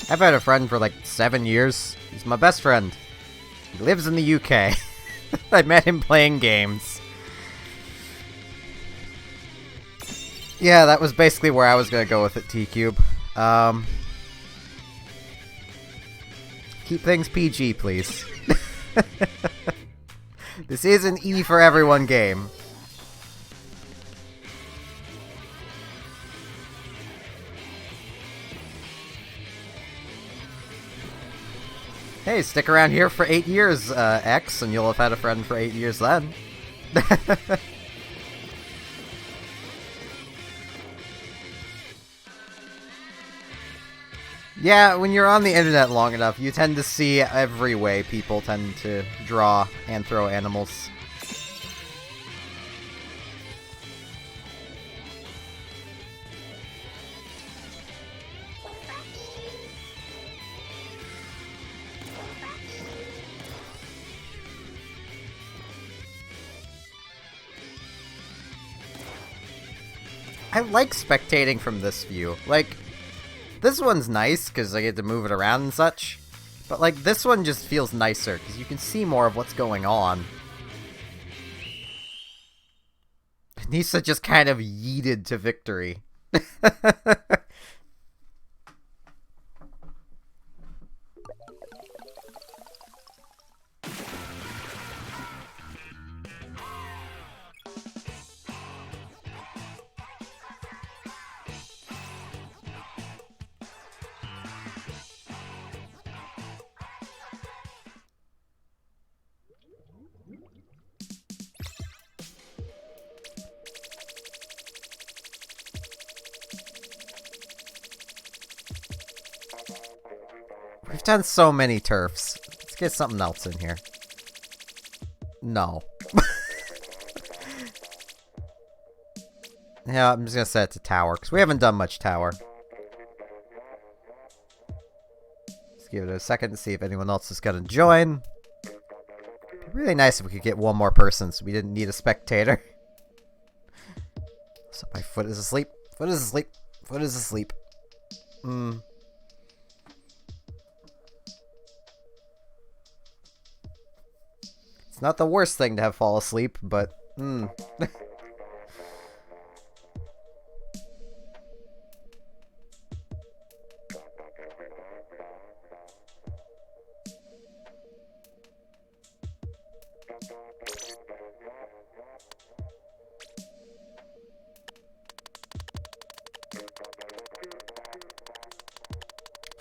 I've had a friend for like 7 years. He's my best friend. He lives in the UK. I met him playing games. Yeah, that was basically where I was gonna go with it, T-Cube. Keep things PG, please. This is an E for everyone game. Hey, stick around here for 8 years, X, and you'll have had a friend for 8 years then. Yeah, when you're on the internet long enough, you tend to see every way people tend to draw and throw animals. I like spectating from this view. Like, this one's nice, because I get to move it around and such. But, like, this one just feels nicer, because you can see more of what's going on. Nisa just kind of yeeted to victory. We've done so many turfs. Let's get something else in here. No. Yeah, I'm just gonna set it to tower, because we haven't done much tower. Let's give it a second to see if anyone else is gonna join. It'd be really nice if we could get one more person so we didn't need a spectator. So my foot is asleep. Foot is asleep. Foot is asleep. It's not the worst thing to have fall asleep, but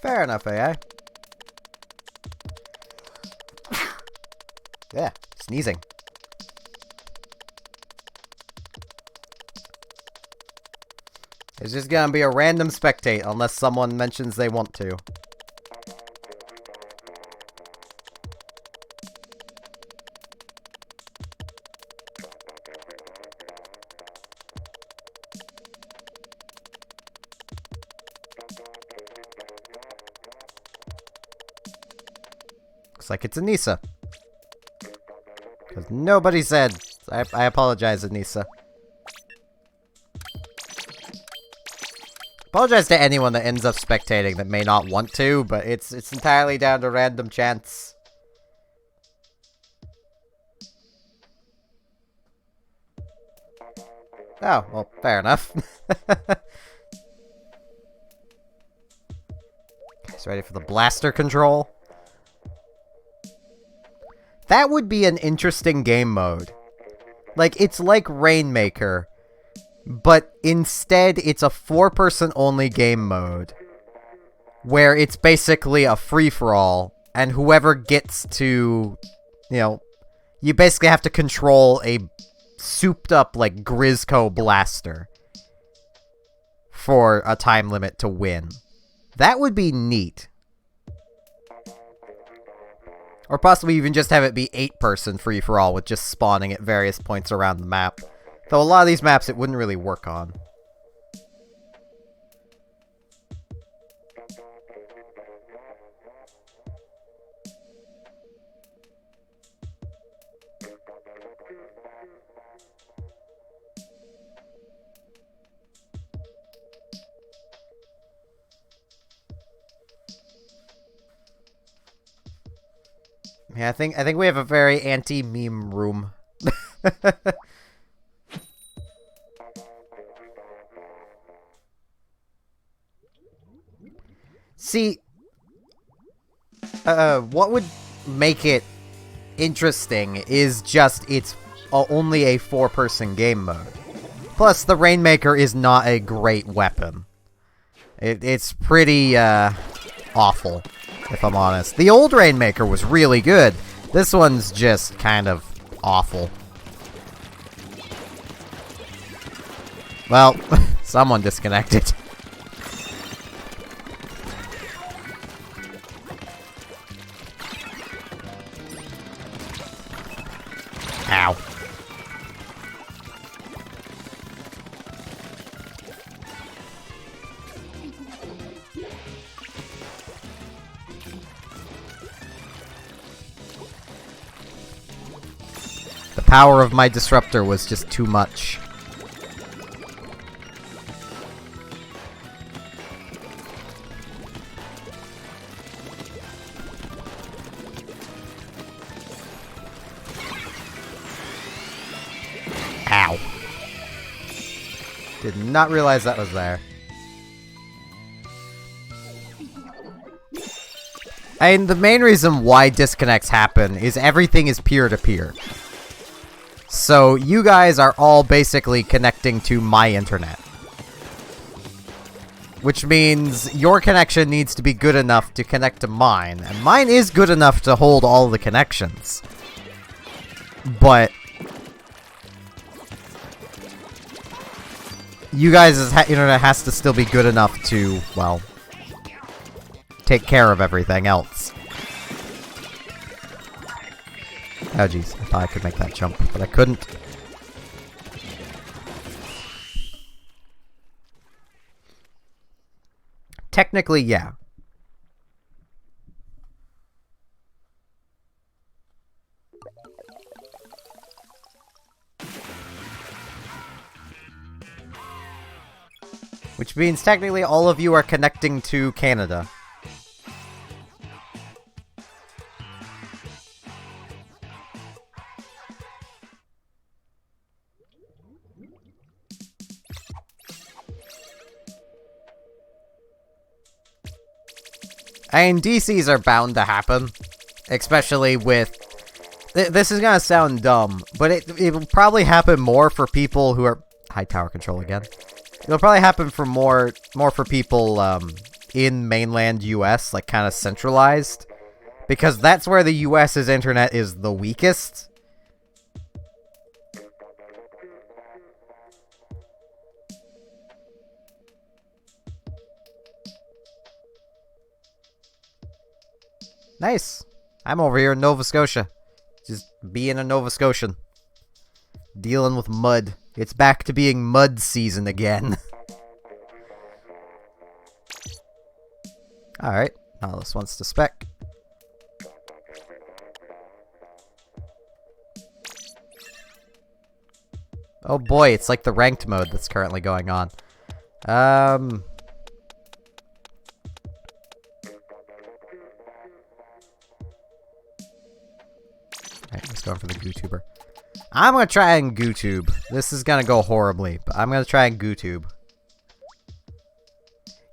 fair enough, AI. Yeah, sneezing. It's just gonna be a random spectate unless someone mentions they want to. Looks like it's Anissa. Because nobody said. I apologize, Anissa. Apologize to anyone that ends up spectating that may not want to, but it's entirely down to random chance. Oh, well, fair enough. Guys, ready for the blaster control? That would be an interesting game mode. Like, it's like Rainmaker, but instead it's a 4-person only game mode, where it's basically a free-for-all, and whoever gets to, you know, you basically have to control a souped-up, like, Grizzco blaster for a time limit to win. That would be neat. Or possibly even just have it be 8-person free-for-all with just spawning at various points around the map. Though a lot of these maps it wouldn't really work on. Yeah, I think we have a very anti-meme room. See, what would make it interesting is just it's only a 4-person game mode. Plus, the Rainmaker is not a great weapon. It's pretty, awful, if I'm honest. The old Rainmaker was really good. This one's just kind of awful. Well, someone disconnected. power of my disruptor was just too much. Ow. Did not realize that was there. And the main reason why disconnects happen is everything is peer-to-peer. So you guys are all basically connecting to my internet. Which means your connection needs to be good enough to connect to mine. And mine is good enough to hold all the connections. But you guys' internet has to still be good enough to, well, take care of everything else. Oh jeez, I thought I could make that jump, but I couldn't. Technically, yeah. Which means technically all of you are connecting to Canada. I mean, DCs are bound to happen. Especially with... This is gonna sound dumb, but it will probably happen more for people who are... High tower control again. It'll probably happen for more for people in mainland US, like kind of centralized. Because that's where the US's internet is the weakest. Nice. I'm over here in Nova Scotia. Just being a Nova Scotian. Dealing with mud. It's back to being mud season again. Alright. Now this wants to spec. Oh boy, it's like the ranked mode that's currently going on. Alright, let's go for the GooTuber. I'm gonna try and GooTube. This is gonna go horribly, but I'm gonna try and GooTube.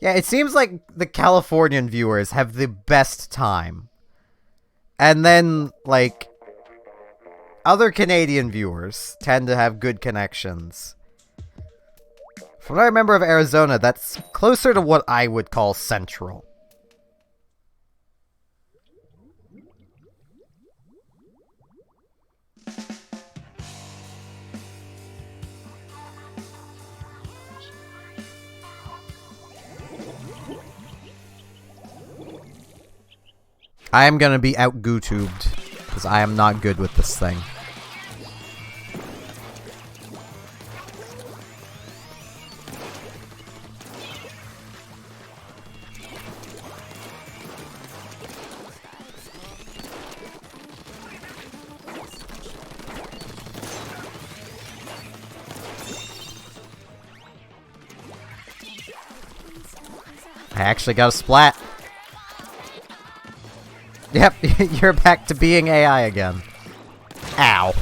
Yeah, it seems like the Californian viewers have the best time. And then, like, other Canadian viewers tend to have good connections. From what I remember of Arizona, that's closer to what I would call central. I am gonna be out GooTubed, because I am not good with this thing. I actually got a splat. Yep, you're back to being AI again. Ow.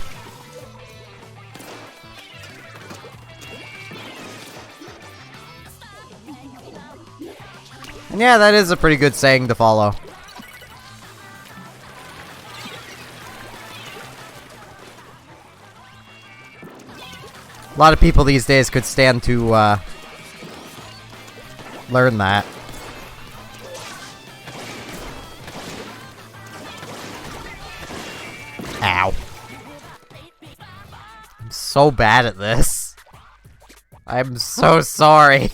And yeah, that is a pretty good saying to follow. A lot of people these days could stand to, learn that. Ow. I'm so bad at this. I'm so sorry.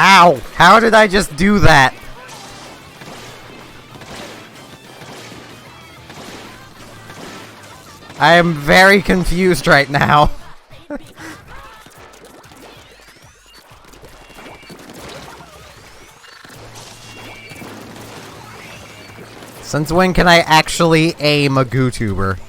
How? How did I just do that? I am very confused right now. Since when can I actually aim a GooTuber?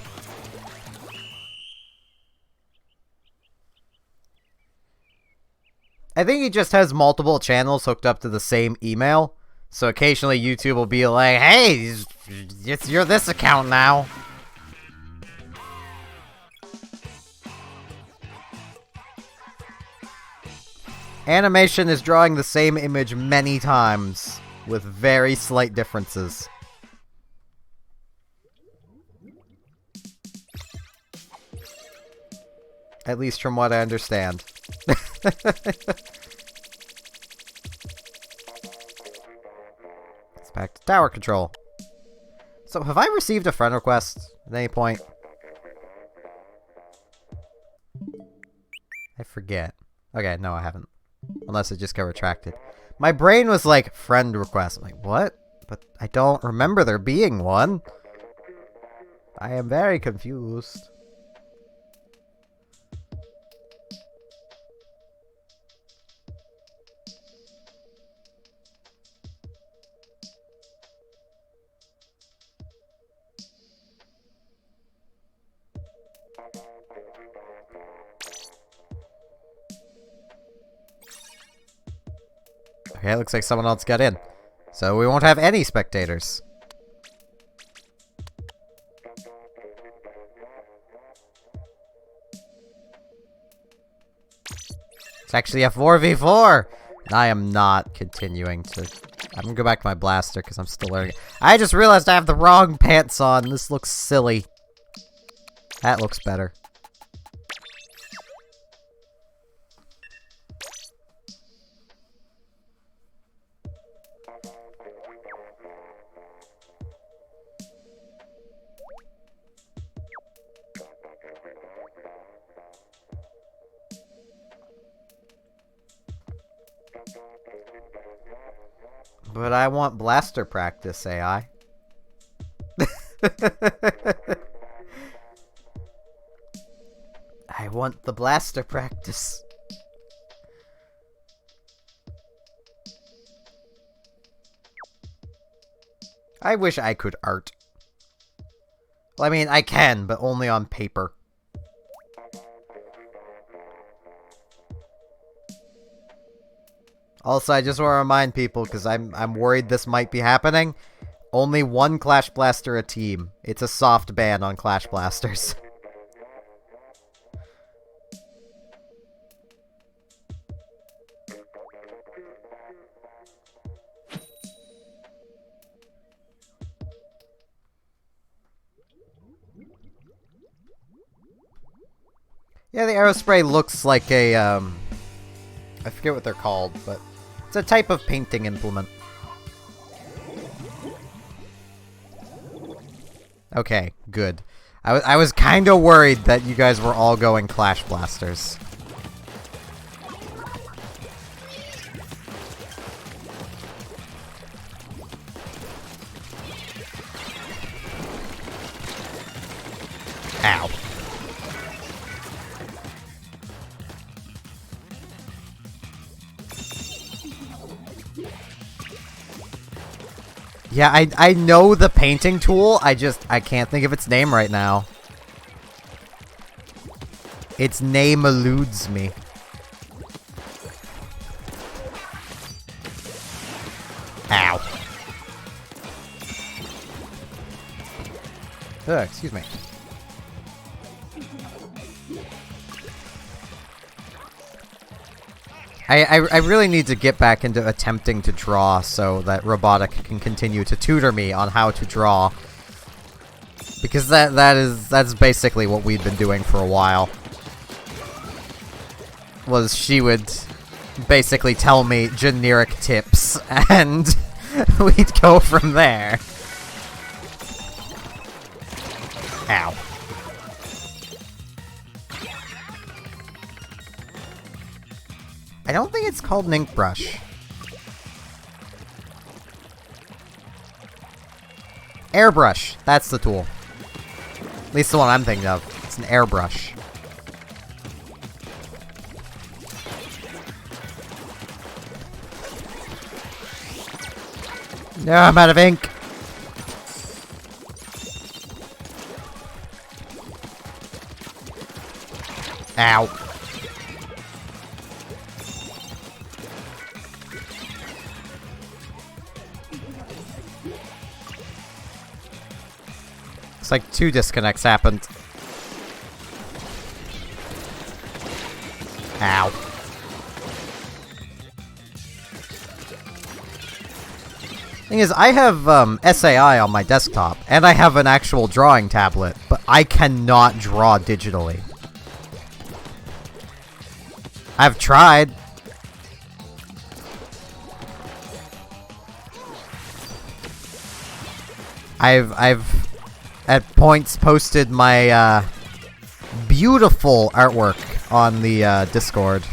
I think he just has multiple channels hooked up to the same email. So occasionally YouTube will be like, hey, you're this account now. Animation is drawing the same image many times, with very slight differences. At least from what I understand. It's back to tower control. So, have I received a friend request at any point? I forget. Okay, no, I haven't. Unless it just got retracted. My brain was like, friend request. I'm like, what? But I don't remember there being one. I am very confused. Okay, it looks like someone else got in. So we won't have any spectators. It's actually a 4v4! I am not continuing to... I'm gonna go back to my blaster because I'm still learning it. I just realized I have the wrong pants on. This looks silly. That looks better. But I want blaster practice, AI. I want the blaster practice. I wish I could art. Well, I mean, I can, but only on paper. Also, I just want to remind people, because I'm worried this might be happening. Only one Clash Blaster a team. It's a soft ban on Clash Blasters. Yeah, the Aerospray looks like a, I forget what they're called, but it's a type of painting implement. Okay, good. I was kind of worried that you guys were all going Clash Blasters. Ow. Yeah, I know the painting tool, I can't think of its name right now. Its name eludes me. Ow. Ugh, excuse me. I really need to get back into attempting to draw so that Robotic can continue to tutor me on how to draw. Because that's basically what we'd been doing for a while. Was she would basically tell me generic tips and we'd go from there. Ow. I don't think it's called an ink brush. Airbrush. That's the tool. At least the one I'm thinking of. It's an airbrush. No, I'm out of ink. Ow. It's like 2 disconnects happened. Ow. Thing is, I have SAI on my desktop, and I have an actual drawing tablet, but I cannot draw digitally. I've tried. I've at points posted my beautiful artwork on the Discord.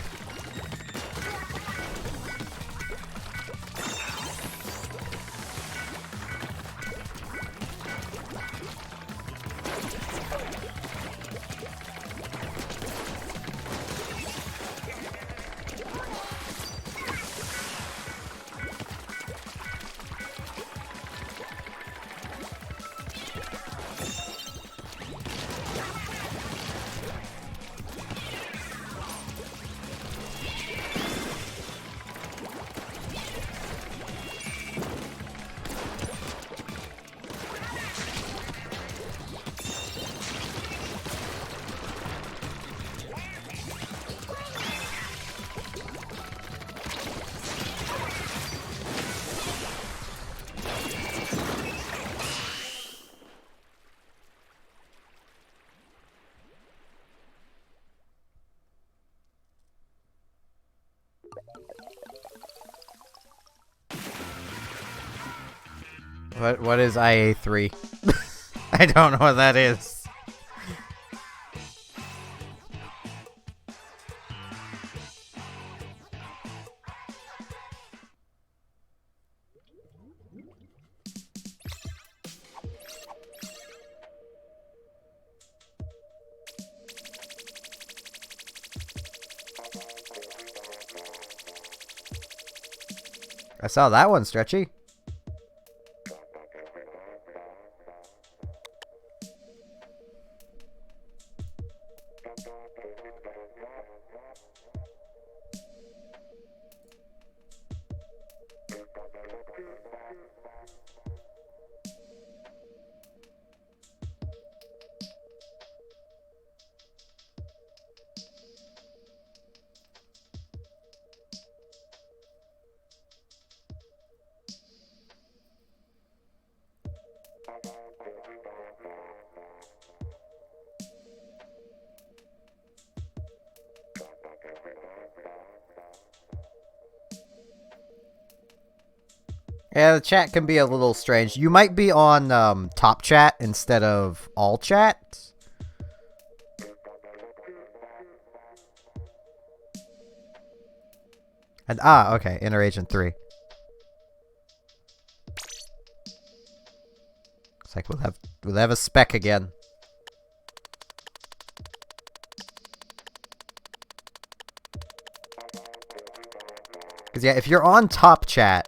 What is IA3? I don't know what that is. I saw that one, Stretchy. Yeah, the chat can be a little strange. You might be on top chat instead of all chat. And okay, Inner Agent 3. It's like we'll have a spec again. Cause yeah, if you're on top chat,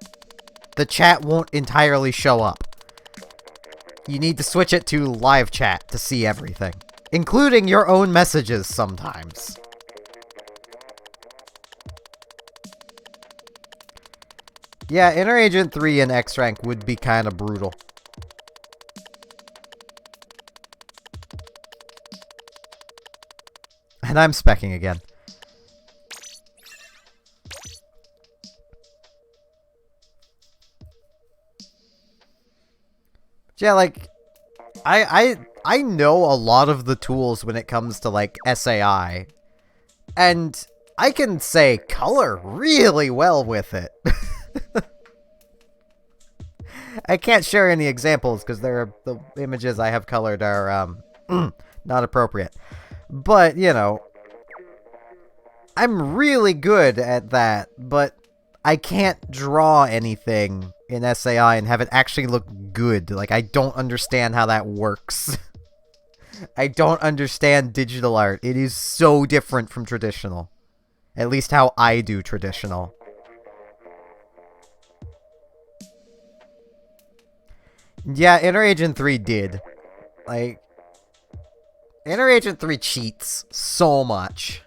the chat won't entirely show up. You need to switch it to live chat to see everything, including your own messages sometimes. Yeah, Inner Agent 3 and X rank would be kind of brutal. And I'm specking again. Yeah, like, I know a lot of the tools when it comes to, like, SAI. And I can say color really well with it. I can't share any examples because the images I have colored are not appropriate. But, you know, I'm really good at that, but I can't draw anything in SAI and have it actually look good. Like, I don't understand how that works. I don't understand digital art. It is so different from traditional. At least how I do traditional. Yeah, Inner Agent 3 did. Like, Inner Agent 3 cheats so much.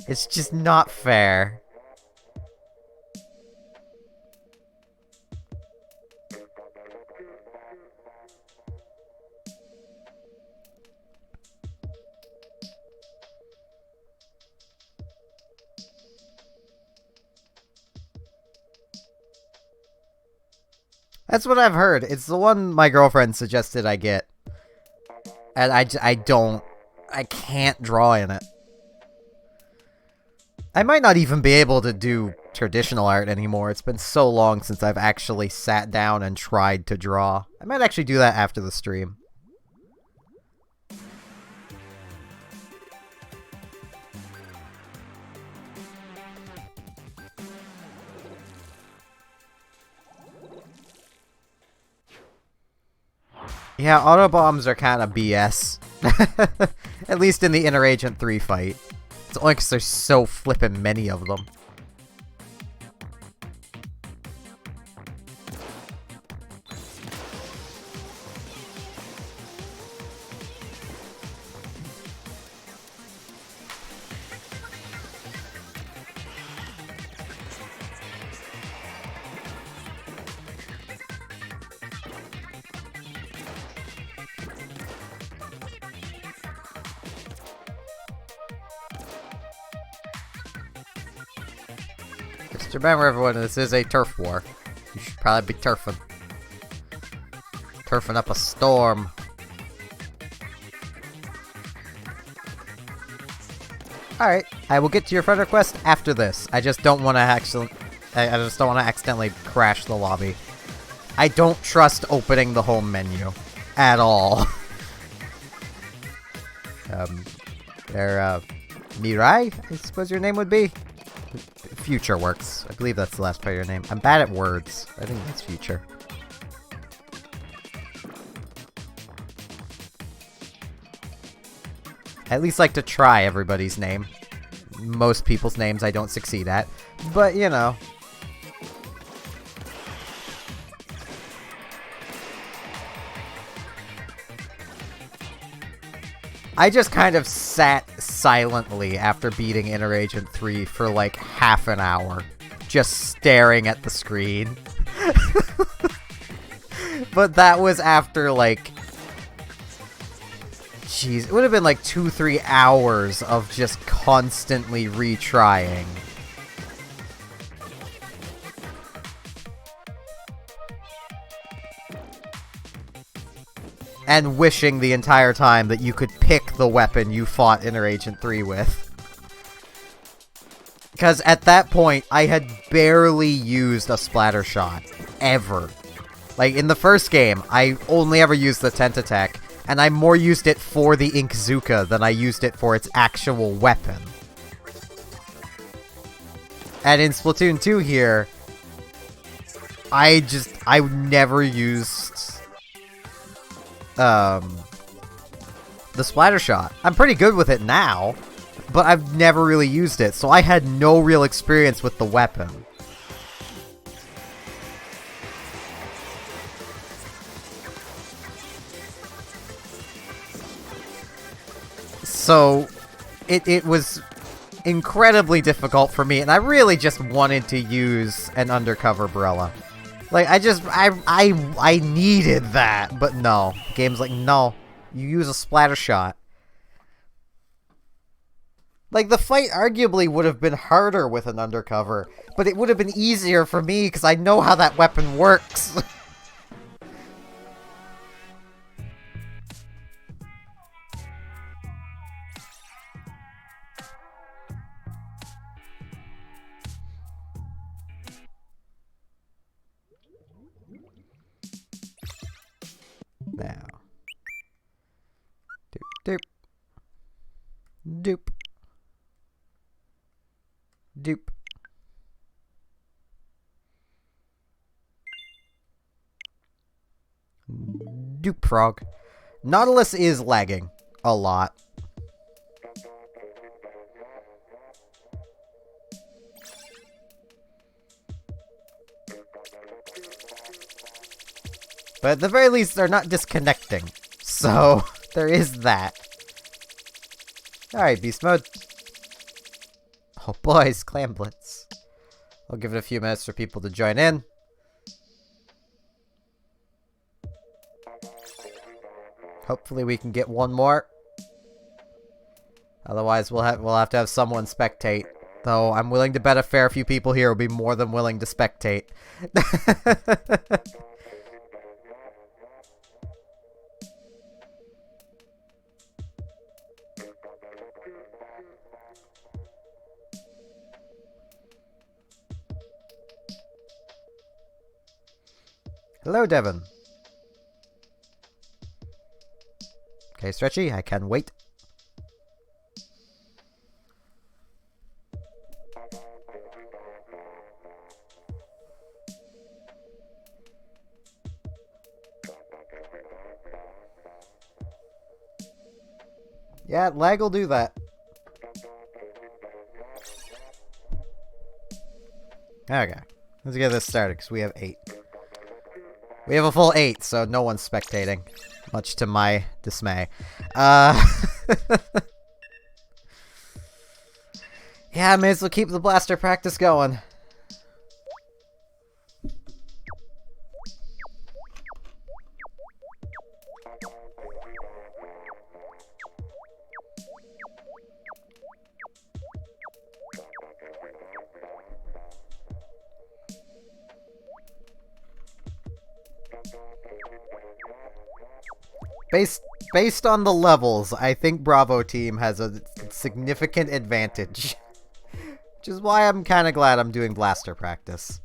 It's just not fair. That's what I've heard. It's the one my girlfriend suggested I get. And I can't draw in it. I might not even be able to do traditional art anymore. It's been so long since I've actually sat down and tried to draw. I might actually do that after the stream. Yeah, auto bombs are kind of BS. At least in the Inner Agent 3 fight. It's only because there's so flippin' many of them. Just remember, everyone, this is a turf war. You should probably be turfing. Turfing up a storm. Alright, I will get to your friend request after this. I just don't want to actually... I just don't want to accidentally crash the lobby. I don't trust opening the home menu. At all. Mirai, I suppose your name would be? Future works. I believe that's the last part of your name. I'm bad at words. I think that's Future. I at least like to try everybody's name. Most people's names I don't succeed at. But, you know. I just kind of sat silently after beating Inner Agent 3 for like half an hour. Just staring at the screen. But that was after like... Jeez, it would have been like 2-3 hours of just constantly retrying. And wishing the entire time that you could pick the weapon you fought Inner Agent 3 with. Because at that point, I had barely used a splatter shot. Ever. Like, in the first game, I only ever used the Tentatek, and I more used it for the Inkzuka than I used it for its actual weapon. And in Splatoon 2 here, I never used... the splatter shot. I'm pretty good with it now, but I've never really used it, so I had no real experience with the weapon. So, it was incredibly difficult for me, and I really just wanted to use an undercover Brella. Like, I needed that, but no. The game's like, no. You use a splatter shot. Like, the fight arguably would have been harder with an undercover, but it would have been easier for me, because I know how that weapon works. Now. Doop. Doop. Doop. Duke Frog. Nautilus is lagging a lot. But at the very least, they're not disconnecting. So, there is that. Alright, Beast Mode. Oh boys, Clam Blitz. I'll give it a few minutes for people to join in. Hopefully we can get one more. Otherwise, we'll have to have someone spectate. Though I'm willing to bet a fair few people here will be more than willing to spectate. Hello, Devon. Okay, Stretchy, I can wait. Yeah, lag will do that. Okay, let's get this started, because we have 8. We have a full 8, so no one's spectating. Much to my dismay. Yeah, I may as well keep the blaster practice going. Based on the levels, I think Bravo Team has a significant advantage. Which is why I'm kind of glad I'm doing blaster practice.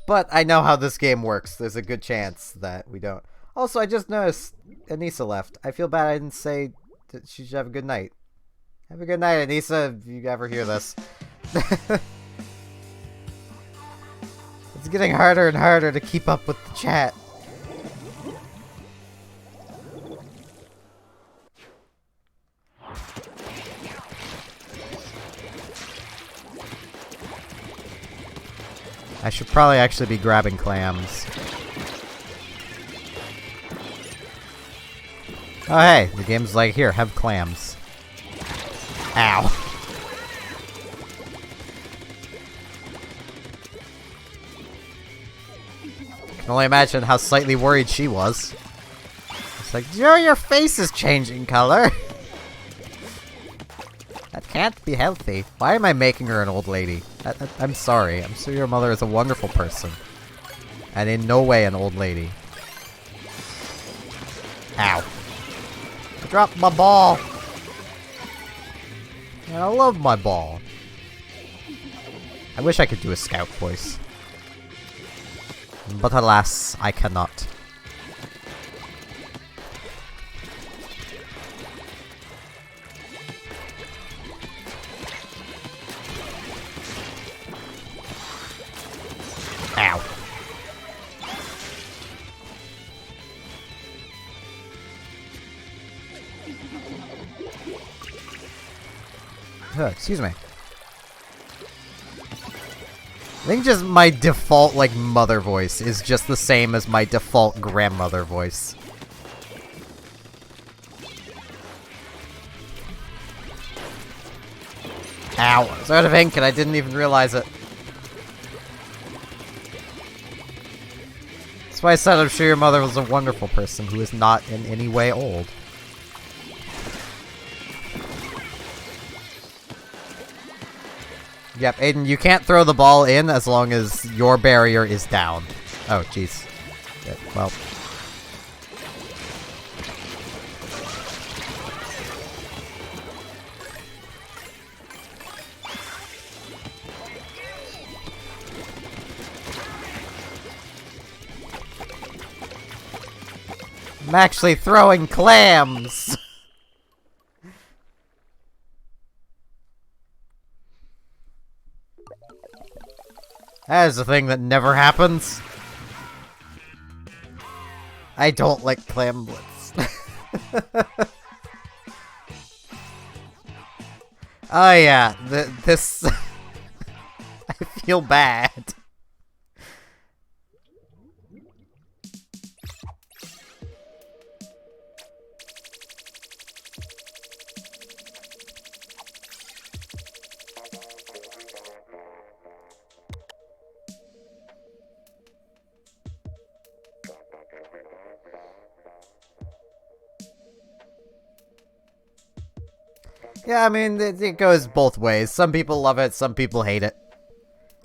But I know how this game works. There's a good chance that we don't. Also, I just noticed Anissa left. I feel bad I didn't say that she should have a good night. Have a good night, Anissa, if you ever hear this. It's getting harder and harder to keep up with the chat. I should probably actually be grabbing clams. Oh hey, the game's like, here, have clams. Ow. I can only imagine how slightly worried she was. It's like, Joe, your face is changing color. That can't be healthy. Why am I making her an old lady? I'm sorry. I'm sure your mother is a wonderful person. And in no way an old lady. Ow. I dropped my ball. And I love my ball. I wish I could do a scout voice. But alas, I cannot. Ow. Excuse me. I think just my default, like, mother voice is just the same as my default grandmother voice. Ow. I was out of ink and I didn't even realize it. That's why I said I'm sure your mother was a wonderful person who is not in any way old. Yep, Aiden, you can't throw the ball in as long as your barrier is down. Oh, jeez. Yeah, well. I'm actually throwing clams! That is a thing that never happens. I don't like clam blitz. Oh yeah, this... I feel bad. Yeah, I mean, it goes both ways. Some people love it, some people hate it.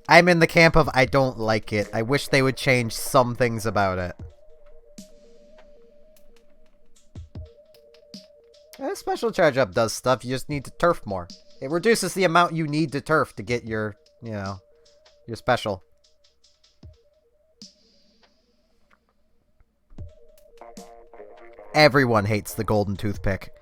I'm in the camp of I don't like it. I wish they would change some things about it. Special charge up does stuff, you just need to turf more. It reduces the amount you need to turf to get your, you know, your special. Everyone hates the golden toothpick.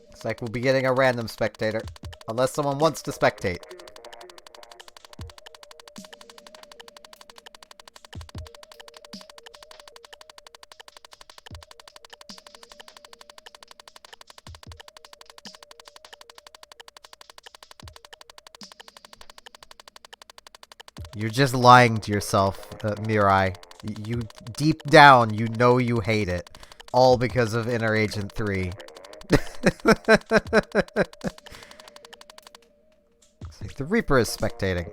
It's like we'll be getting a random spectator. Unless someone wants to spectate. You're just lying to yourself, Mirai. You, deep down, you know you hate it. All because of Inner Agent 3. It's like the Reaper is spectating.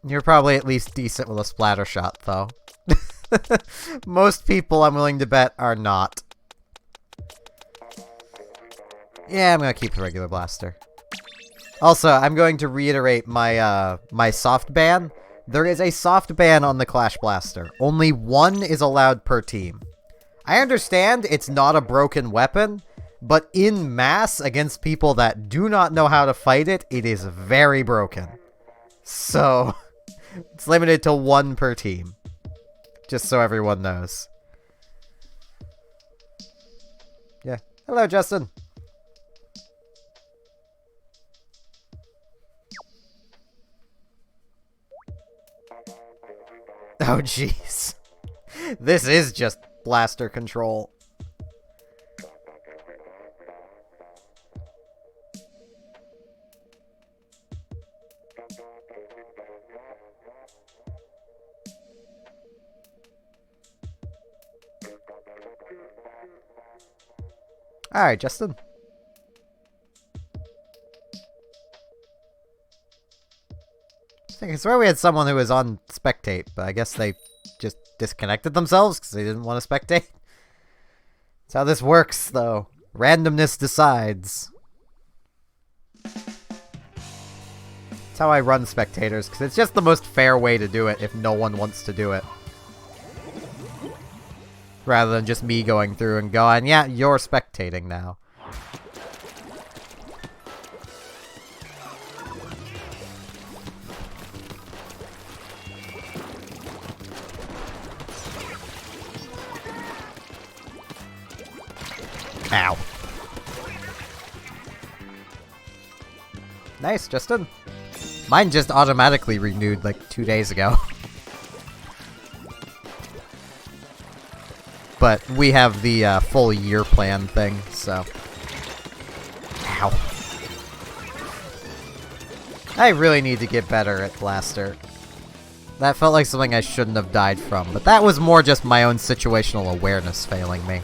You're probably at least decent with a splatter shot, though. Most people, I'm willing to bet, are not. Yeah, I'm gonna keep the regular blaster. Also, I'm going to reiterate my, my soft ban. There is a soft ban on the Clash Blaster. Only one is allowed per team. I understand it's not a broken weapon, but in mass against people that do not know how to fight it, it is very broken. So, it's limited to one per team. Just so everyone knows. Yeah. Hello, Justin. Oh, jeez. This is just blaster control. Alright, Justin. I swear we had someone who was on spectate, but I guess they just disconnected themselves because they didn't want to spectate. That's how this works, though. Randomness decides. That's how I run spectators, because it's just the most fair way to do it if no one wants to do it. Rather than just me going through and going, yeah, you're spectating now. Ow. Nice, Justin. Mine just automatically renewed like 2 days ago. But we have the full year plan thing, so... Ow. I really need to get better at Blaster. That felt like something I shouldn't have died from, but that was more just my own situational awareness failing me.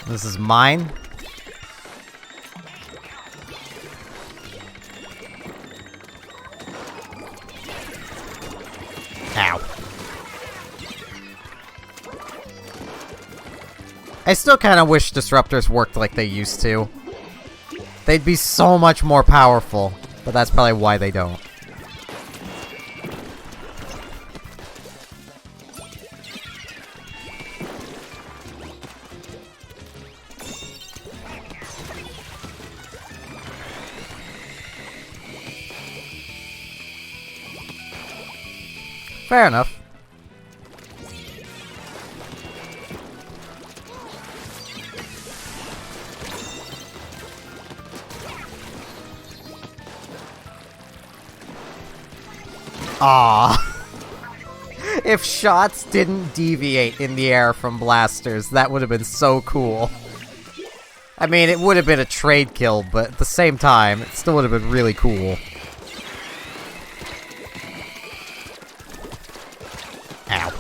This is mine. I still kind of wish disruptors worked like they used to. They'd be so much more powerful, but that's probably why they don't. Fair enough. Aww. If shots didn't deviate in the air from blasters, that would have been so cool. I mean, it would have been a trade kill, but at the same time, it still would have been really cool. Ow.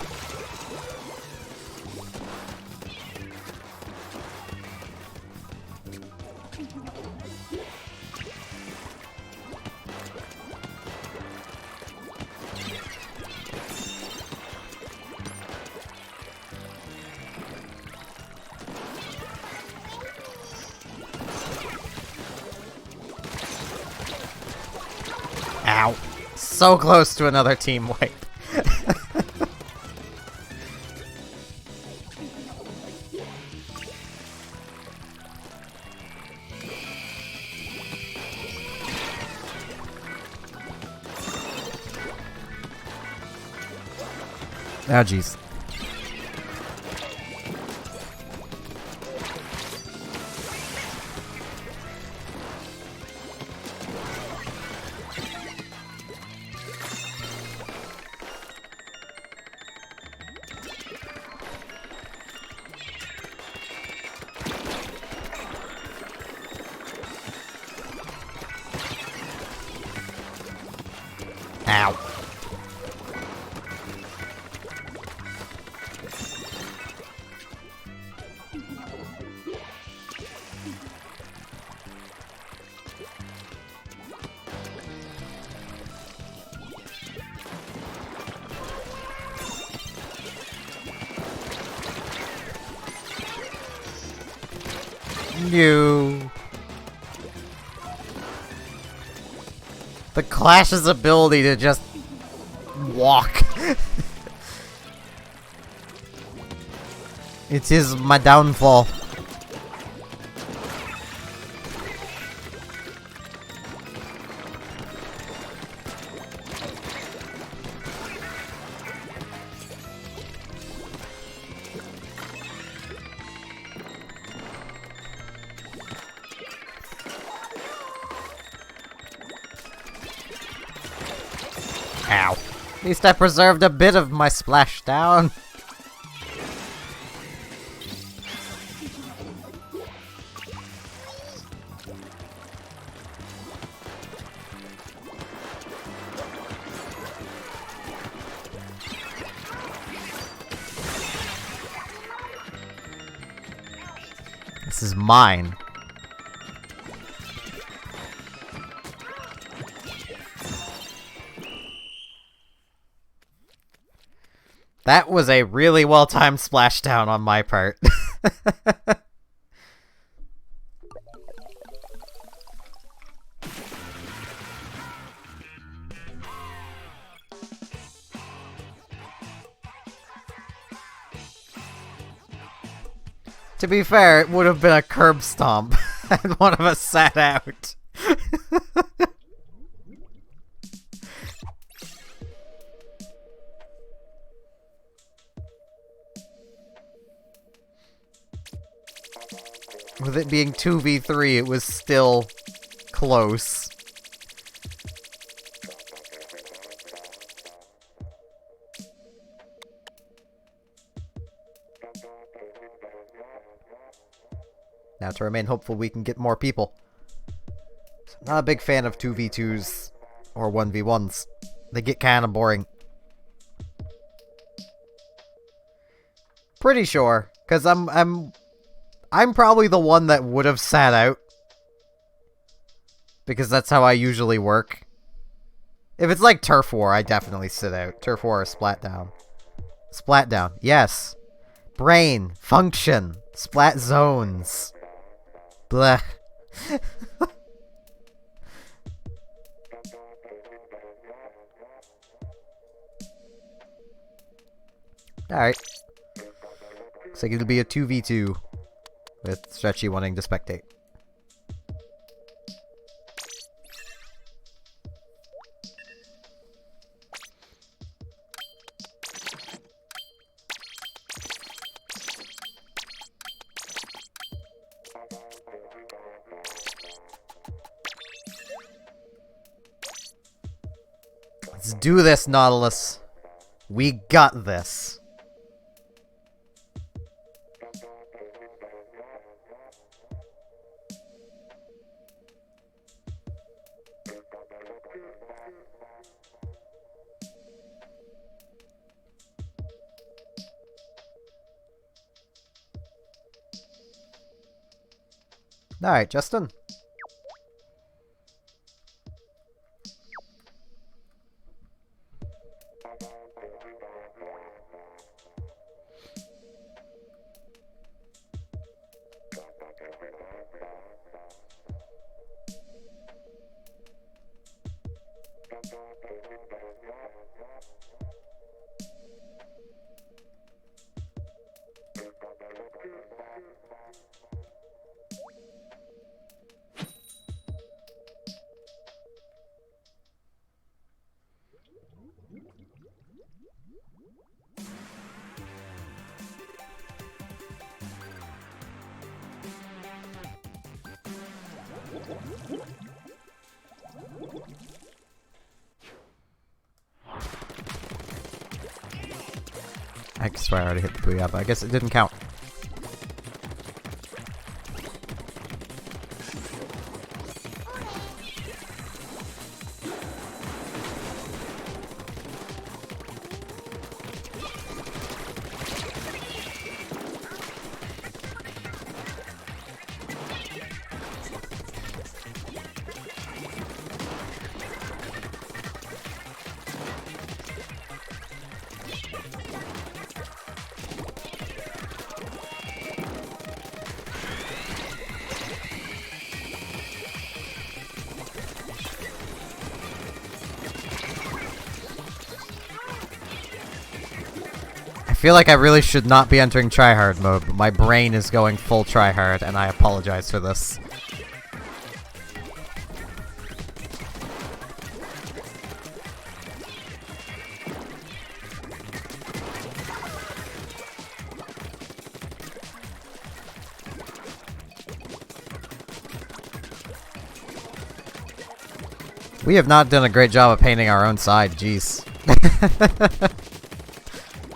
Ow. So close to another team wipe. Oh, jeez. Ow. No. The Clash's ability to just walk. It is my downfall. Ow. At least I preserved a bit of my splashdown. This is mine. That was a really well-timed splashdown on my part. To be fair, it would have been a curb stomp had one of us sat out. With it being 2v3, it was still close. Now to remain hopeful we can get more people. Not a big fan of 2v2s or 1v1s. They get kind of boring. Pretty sure, because I'm probably the one that would have sat out. Because that's how I usually work. If it's like Turf War, I definitely sit out. Turf War or Splatdown. Splatdown, yes. Brain, function. Splat zones. Blech. Alright. Looks like it'll be a 2v2 with Stretchy wanting to spectate. Let's do this, Nautilus. We got this. Alright, Justin. I swear I already hit the booyah, but I guess it didn't count. I feel like I really should not be entering tryhard mode, but my brain is going full tryhard, and I apologize for this. We have not done a great job of painting our own side, jeez.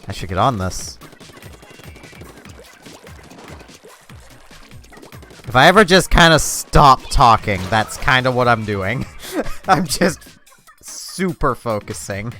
I should get on this. If I ever just kind of stop talking, that's kind of what I'm doing. I'm just super focusing.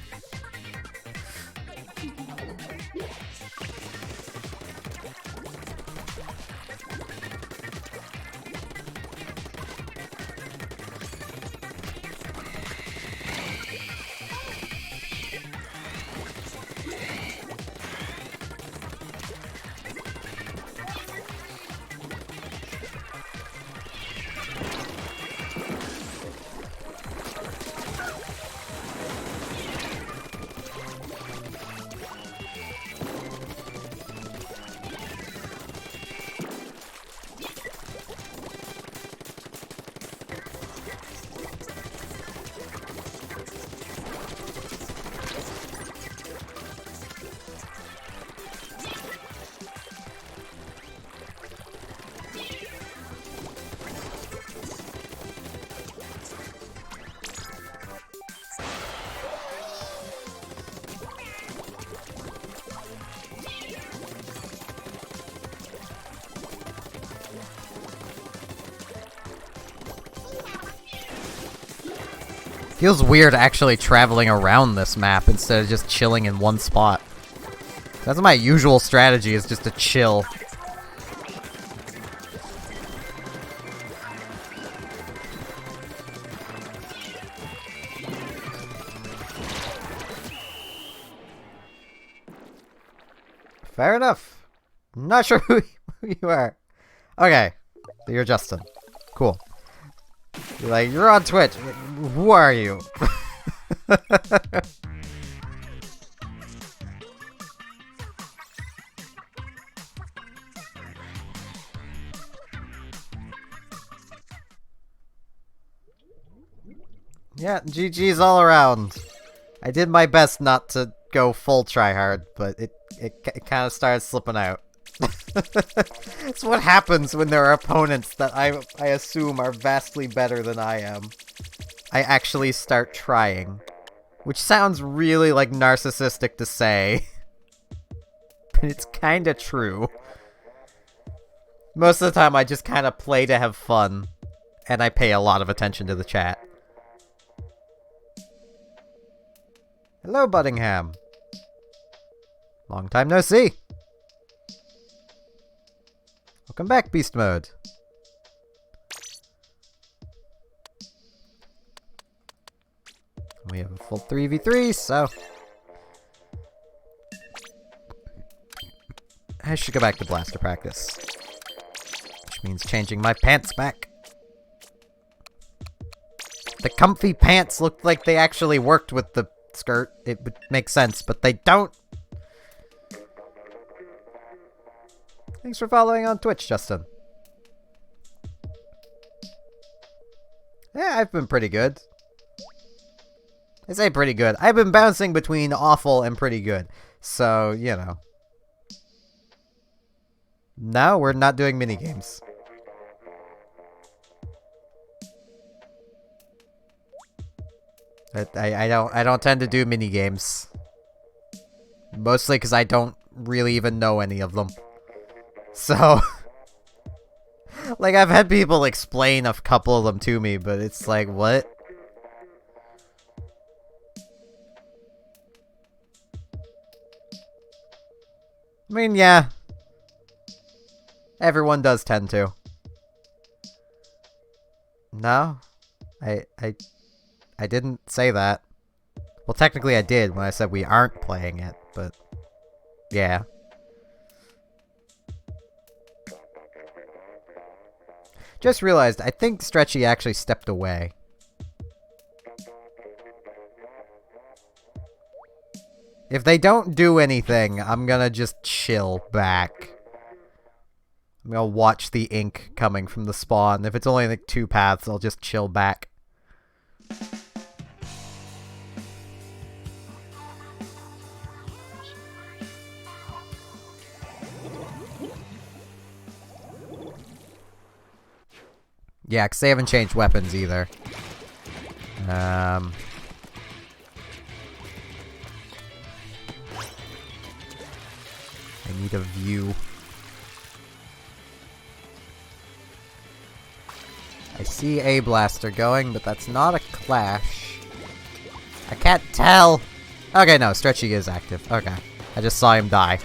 Feels weird actually traveling around this map instead of just chilling in one spot. That's my usual strategy, is just to chill. Fair enough. Not sure who You are. Okay. You're Justin. Cool. You're like, you're on Twitch. Who are you? Yeah, GG's all around. I did my best not to go full tryhard, but it kind of started slipping out. That's what happens when there are opponents that I assume are vastly better than I am. I actually start trying. Which sounds really, like, narcissistic to say. But it's kinda true. Most of the time I just kinda play to have fun. And I pay a lot of attention to the chat. Hello, Buddingham. Long time no see. Welcome back, Beast Mode. We have a full 3v3, so... I should go back to blaster practice. Which means changing my pants back. The comfy pants looked like they actually worked with the skirt. It would make sense, but they don't. Thanks for following on Twitch, Justin. Yeah, I've been pretty good. I say pretty good. I've been bouncing between awful and pretty good. So, you know. No, we're not doing minigames. I don't tend to do minigames. Mostly because I don't really even know any of them. So... like, I've had people explain a couple of them to me, but it's like, what? I mean, yeah. Everyone does tend to. No? I didn't say that. Well, technically I did when I said we aren't playing it, but... yeah. Just realized, I think Stretchy actually stepped away. If they don't do anything, I'm gonna just chill back. I'm gonna watch the ink coming from the spawn. If it's only like 2 paths, I'll just chill back. Yeah, because they haven't changed weapons either. I need a view. I see a blaster going, but that's not a clash. I can't tell! Okay, no, Stretchy is active. Okay. I just saw him die.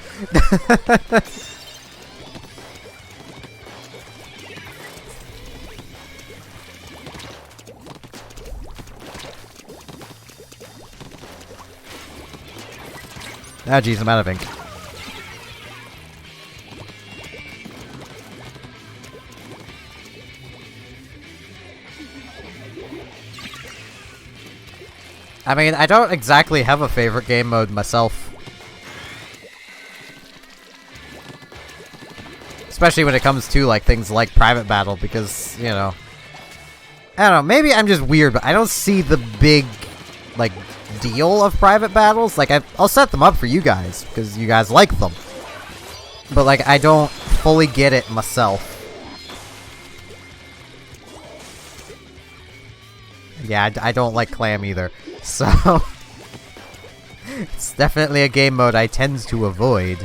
Ah, jeez, I'm out of ink. I mean, I don't exactly have a favorite game mode myself. Especially when it comes to, like, things like Private Battle, because, you know... I don't know, maybe I'm just weird, but I don't see the big, like, deal of Private Battles. Like, I'll set them up for you guys, because you guys like them. But, like, I don't fully get it myself. Yeah, I don't like Clam either. So, it's definitely a game mode I tend to avoid.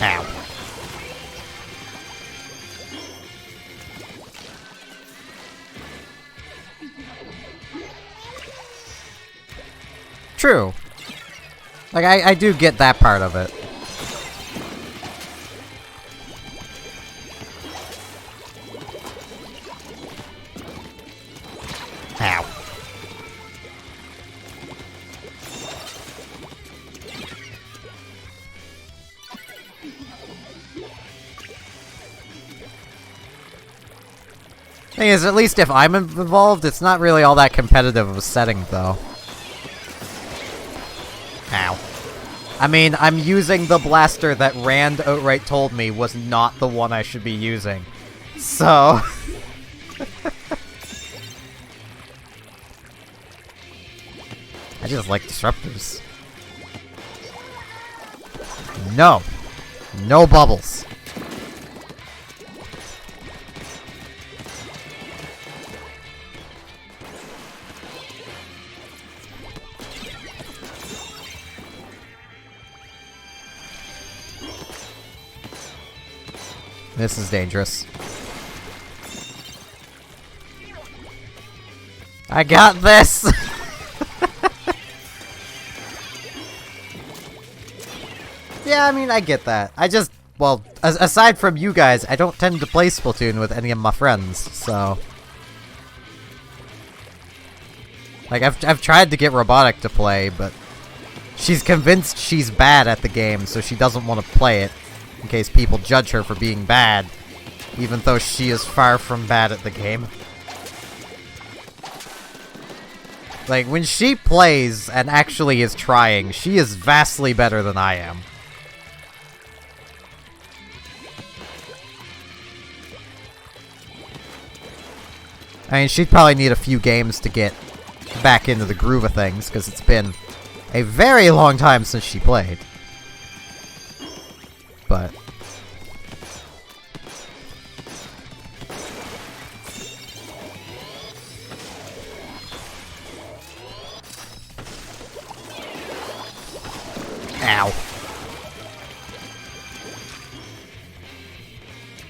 Ow. True. Like, I do get that part of it. Thing is, at least if I'm involved, it's not really all that competitive of a setting, though. Ow. I mean, I'm using the blaster that Rand outright told me was not the one I should be using. So... I just like disruptors. No. No bubbles. This is dangerous. I got this! Yeah, I mean, I get that. I just, well, aside from you guys, I don't tend to play Splatoon with any of my friends, so... Like, I've tried to get Robotic to play, but... She's convinced she's bad at the game, so she doesn't want to play it. In case people judge her for being bad, even though she is far from bad at the game. Like, when she plays and actually is trying, she is vastly better than I am. I mean, she'd probably need a few games to get back into the groove of things, because it's been a very long time since she played. But... Ow.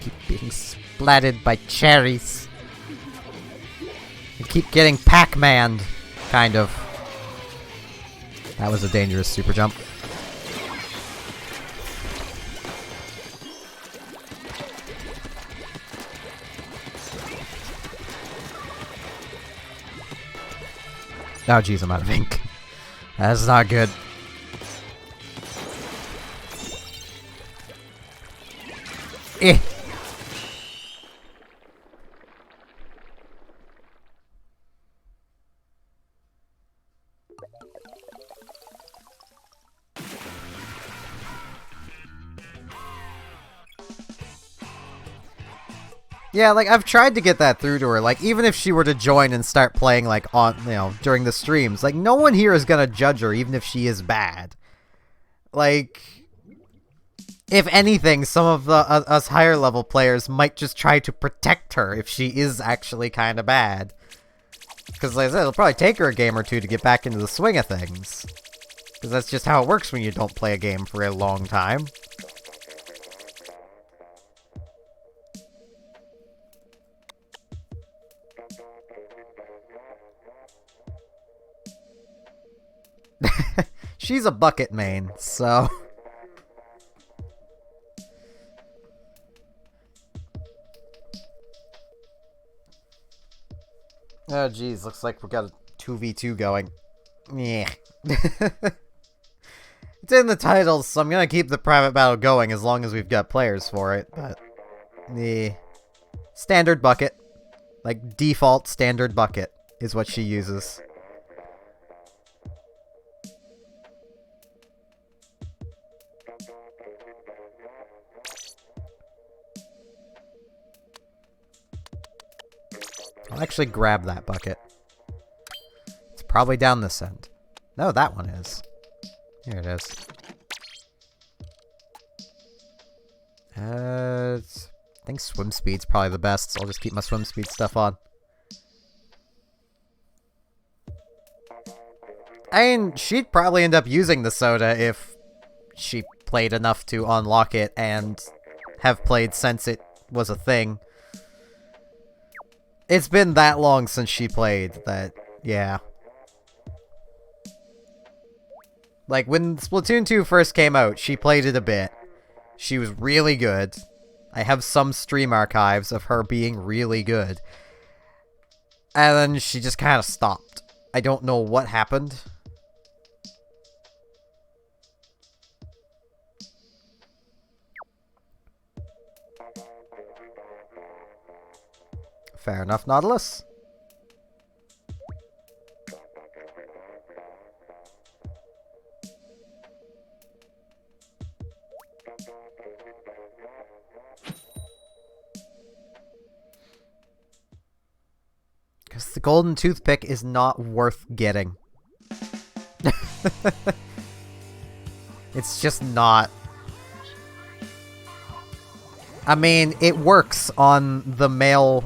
Keep being splatted by cherries. I keep getting Pac-Man'd, kind of. That was a dangerous super jump. Oh jeez, I'm out of ink. That's not good. Eh. Yeah, like, I've tried to get that through to her. Like, even if she were to join and start playing, like, on, you know, during the streams, like, no one here is gonna judge her, even if she is bad. Like, if anything, some of the us higher level players might just try to protect her if she is actually kind of bad. Because, like I said, it'll probably take her a game or two to get back into the swing of things. Because that's just how it works when you don't play a game for a long time. She's a bucket main, so... Oh geez, looks like we got a 2v2 going. Yeah. It's in the titles, so I'm gonna keep the private battle going as long as we've got players for it, but... Yeah. Standard bucket. Like, default standard bucket is what she uses. I'll actually grab that bucket. It's probably down this end. No, that one is. Here it is. I think swim speed's probably the best, so I'll just keep my swim speed stuff on. I mean, she'd probably end up using the soda if she played enough to unlock it and have played since it was a thing. It's been that long since she played that, yeah. Like, when Splatoon 2 first came out, she played it a bit. She was really good. I have some stream archives of her being really good. And then she just kind of stopped. I don't know what happened. Fair enough, Nautilus. Because the golden toothpick is not worth getting. It's just not. I mean, it works on the male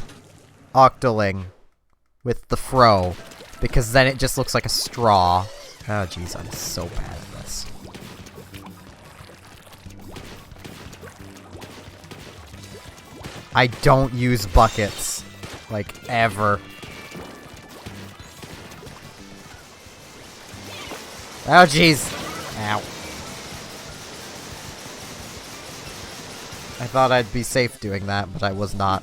Octoling with the fro, because then it just looks like a straw. Oh jeez, I'm so bad at this. I don't use buckets, like, ever. Oh jeez. Ow. I thought I'd be safe doing that, but I was not.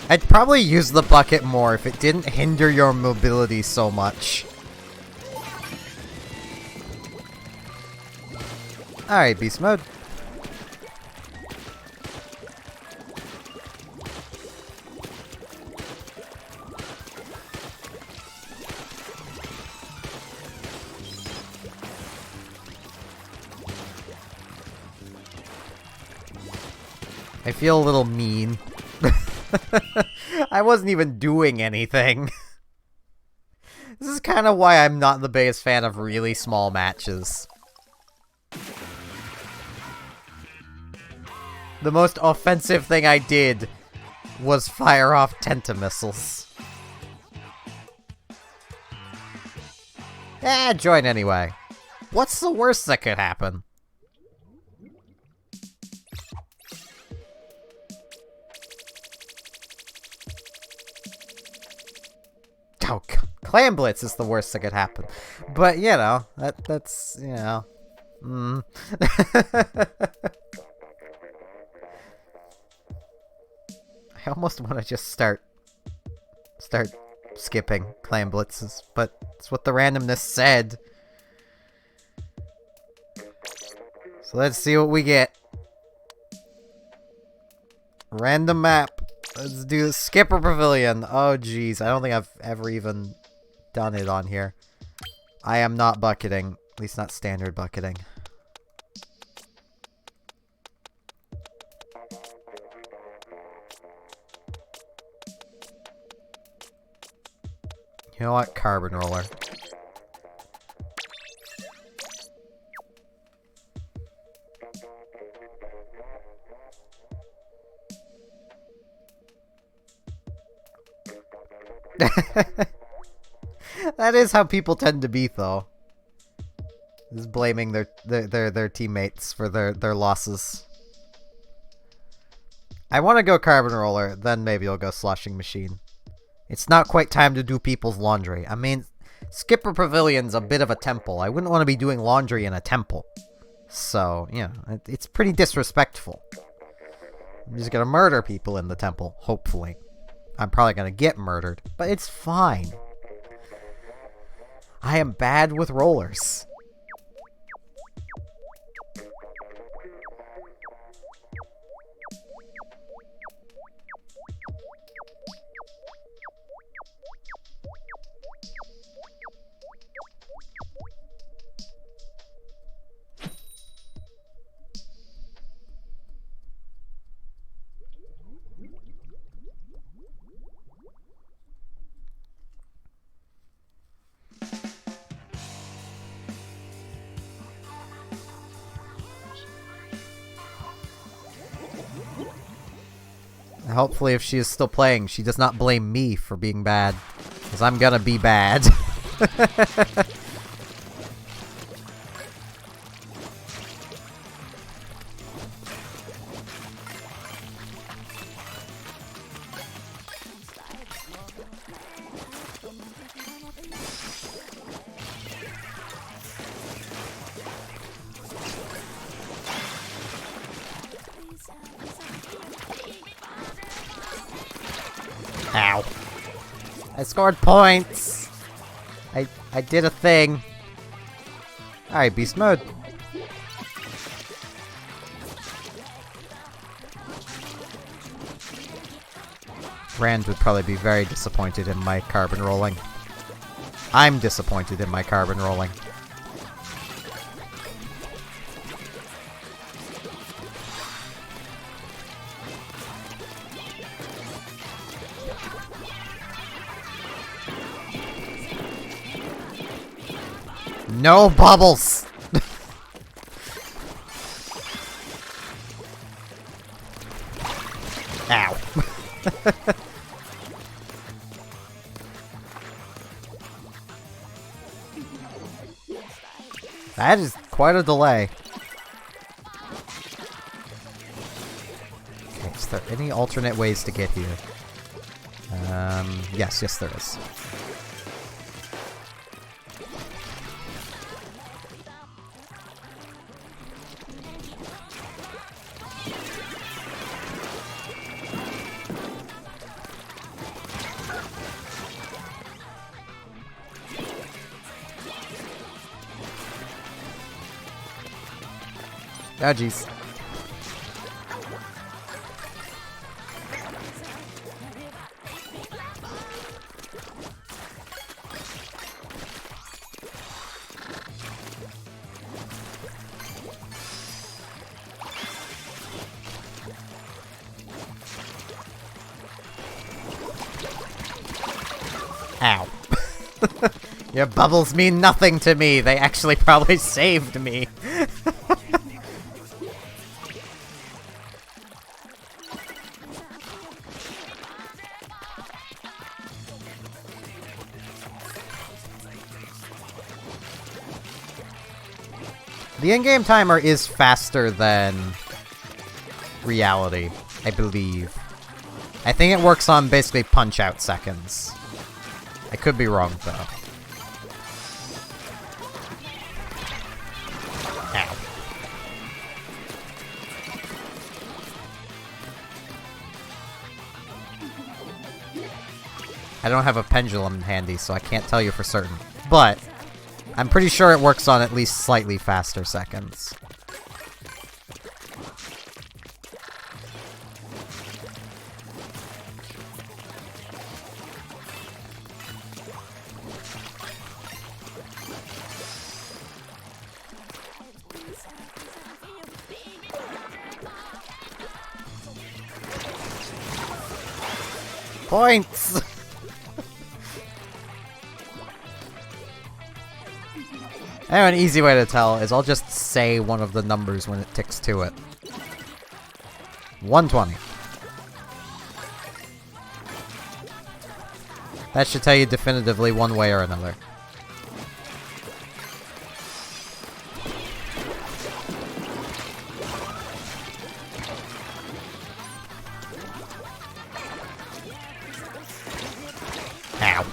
I'd probably use the bucket more if it didn't hinder your mobility so much. Alright, beast mode. I feel a little mean. I wasn't even doing anything. This is kind of why I'm not the biggest fan of really small matches. The most offensive thing I did was fire off tentamissiles. Join anyway. What's the worst that could happen? Oh, Clam Blitz is the worst that could happen. But, you know, that's, you know... I almost want to just start skipping Clam Blitzes, but it's what the randomness said. So let's see what we get. Random map. Let's do Skipper Pavilion. Oh, jeez. I don't think I've ever even done it on here. I am not bucketing. At least not standard bucketing. You know what? Carbon roller. That is how people tend to be, though. Is blaming their teammates for their losses. I want to go Carbon Roller, then maybe I'll go Sloshing Machine. It's not quite time to do people's laundry. I mean, Skipper Pavilion's a bit of a temple. I wouldn't want to be doing laundry in a temple. So, yeah, it's pretty disrespectful. I'm just gonna murder people in the temple, hopefully. I'm probably gonna get murdered, but it's fine. I am bad with rollers. Hopefully, if she is still playing, she does not blame me for being bad. Because I'm gonna be bad. Ow. I scored points! I did a thing. Alright, beast mode. Rand would probably be very disappointed in my carbon rolling. I'm disappointed in my carbon rolling. No bubbles! Ow. That is quite a delay. Okay, is there any alternate ways to get here? Yes, there is. Oh, jeez. Ow. Your bubbles mean nothing to me. They actually probably saved me. The in-game timer is faster than reality, I believe. I think it works on basically punch-out seconds. I could be wrong, though. Ow. I don't have a pendulum handy, so I can't tell you for certain. But I'm pretty sure it works on at least slightly faster seconds. Points! An easy way to tell is I'll just say one of the numbers when it ticks to it. 120. That should tell you definitively one way or another. Ow.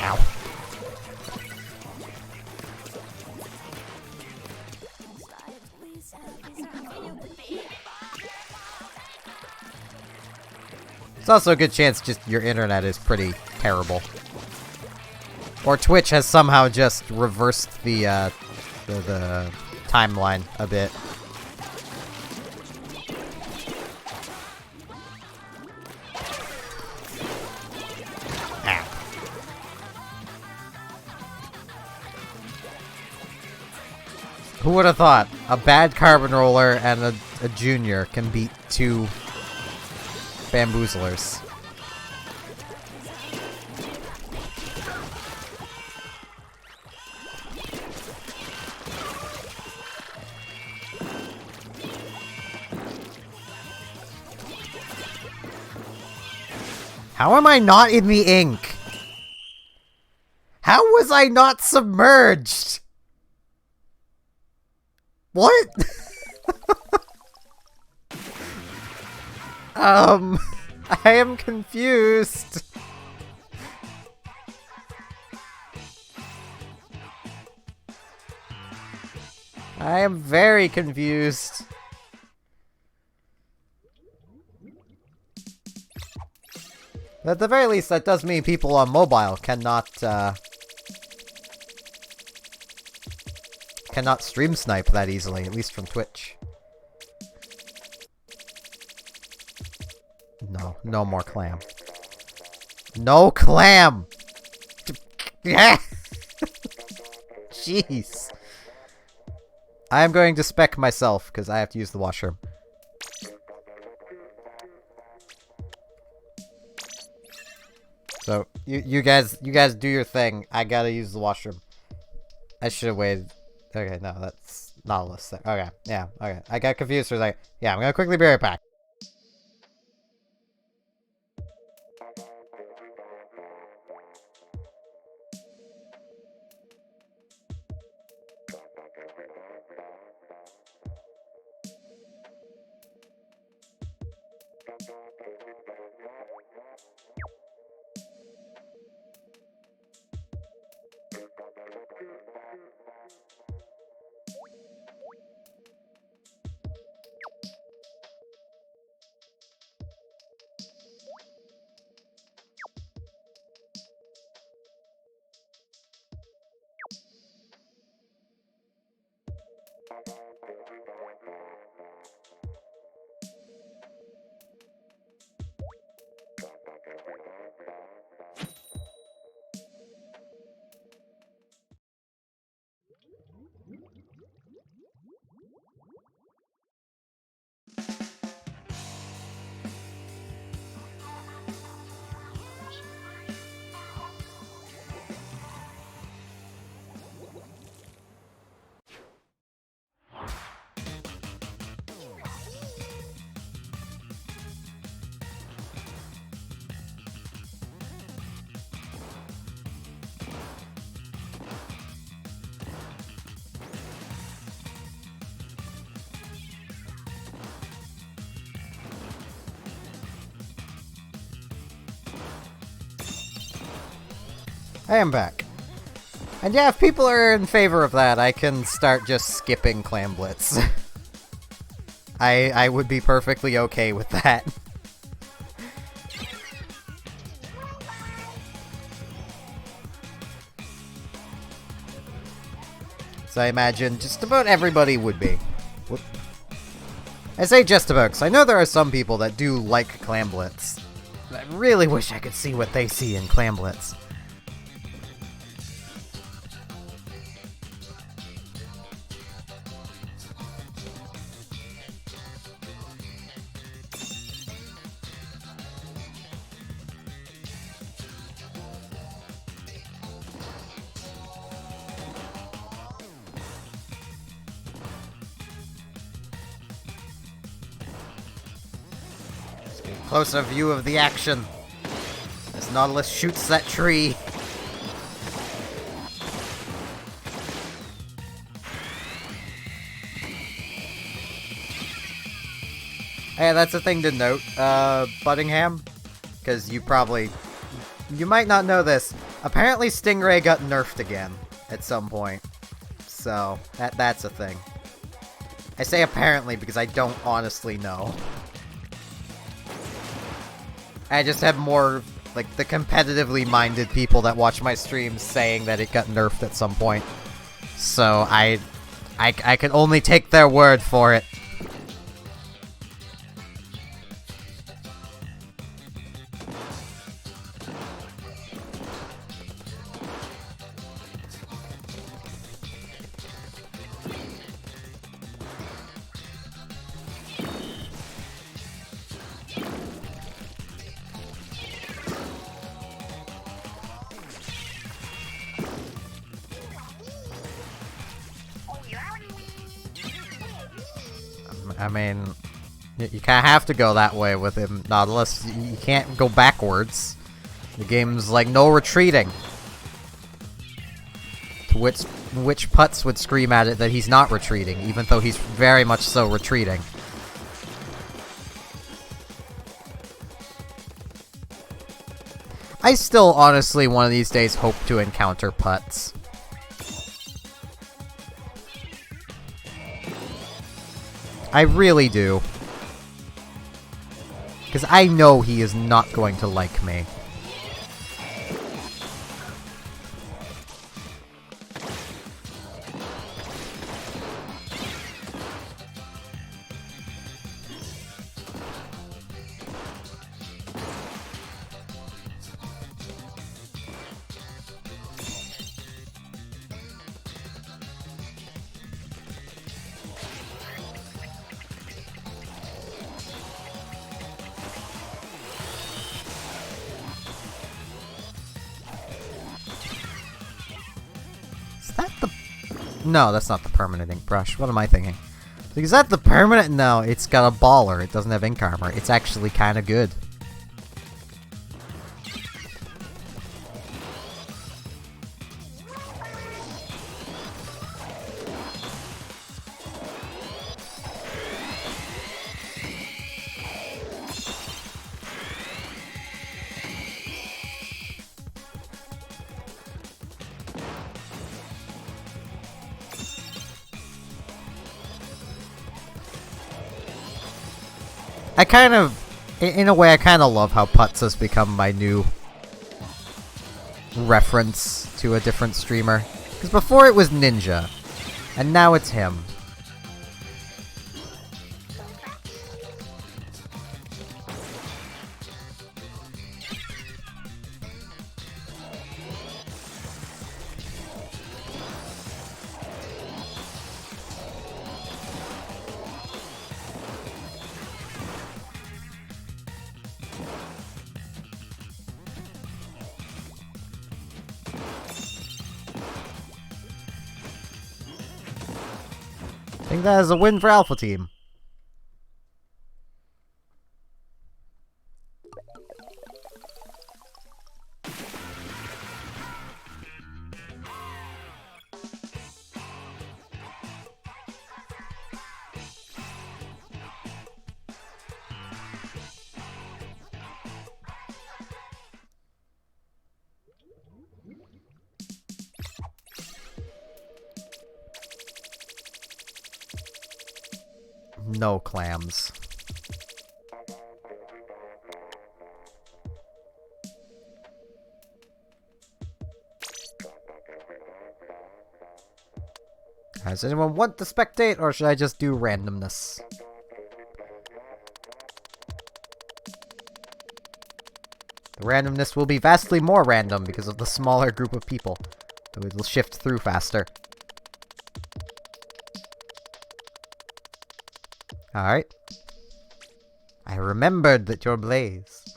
Ow. It's also a good chance just your internet is pretty terrible. Or Twitch has somehow just reversed the timeline a bit. Ow. Who would have thought a bad carbon roller and a junior can beat two bamboozlers? How am I not in the ink? How was I not submerged? What? I am confused. I am very confused. At the very least, that does mean people on mobile cannot stream snipe that easily, at least from Twitch. No, no more clam. No clam! Yeah! Jeez. I am going to spec myself, because I have to use the washroom. So, you guys do your thing. I gotta use the washroom. I should have waited. Okay, no, that's not a list there. Okay, yeah, okay. I got confused for a second. Yeah, I'm gonna quickly be right back. I am back. And yeah, if people are in favor of that, I can start just skipping Clam Blitz. I would be perfectly okay with that. So I imagine just about everybody would be. Whoop. I say just about, because I know there are some people that do like Clam Blitz. I really wish I could see what they see in Clam Blitz. Closer view of the action as Nautilus shoots that tree. Hey, that's a thing to note, Buddingham, because you might not know this. Apparently Stingray got nerfed again at some point, so that's a thing. I say apparently because I don't honestly know. I just have more, like, the competitively minded people that watch my streams saying that it got nerfed at some point. So I can only take their word for it. I mean, you kind of have to go that way with him, Nautilus. You can't go backwards. The game's like, no retreating. To which Putz would scream at it that he's not retreating, even though he's very much so retreating. I still honestly one of these days hope to encounter putts. I really do. Because I know he is not going to like me. Is that the... No, that's not the permanent ink brush. What am I thinking? Is that the permanent? No, it's got a baller. It doesn't have ink armor. It's actually kind of good. I kind of, in a way, I kind of love how Putz has become my new reference to a different streamer. Because before it was Ninja, and now it's him. I think that is a win for Alpha Team. No clams. Does anyone want to spectate, or should I just do randomness? The randomness will be vastly more random because of the smaller group of people, so it will shift through faster. Alright. I remembered that you're Blaze.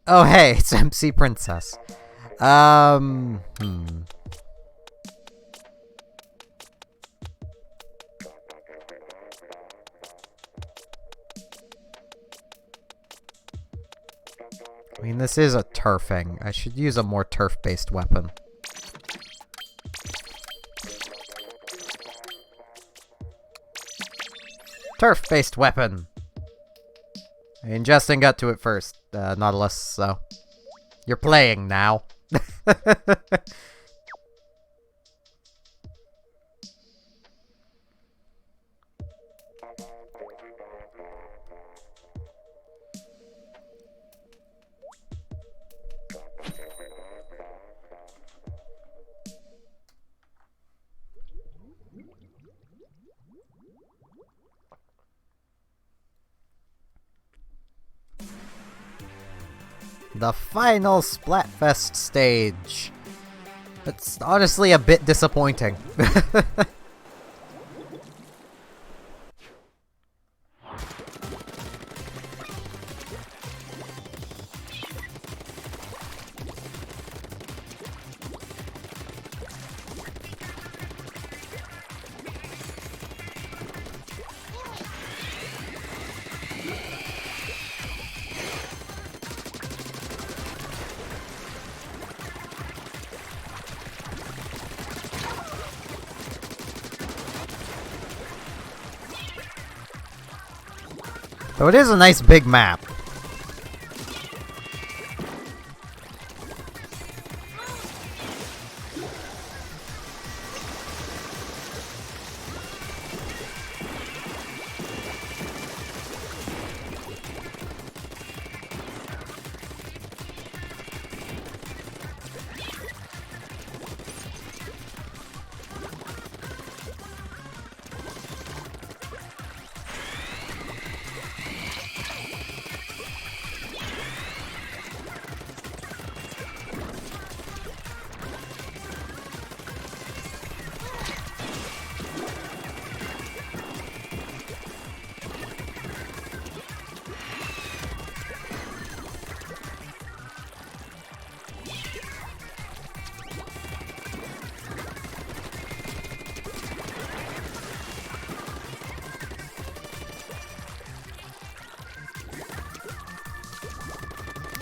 Oh hey, it's MC Princess. I mean, this is a turfing. I should use a more turf-based weapon. Turf-based weapon! I mean, Justin got to it first, Nautilus, so... You're playing now. The final Splatfest stage. It's honestly a bit disappointing. So it is a nice big map.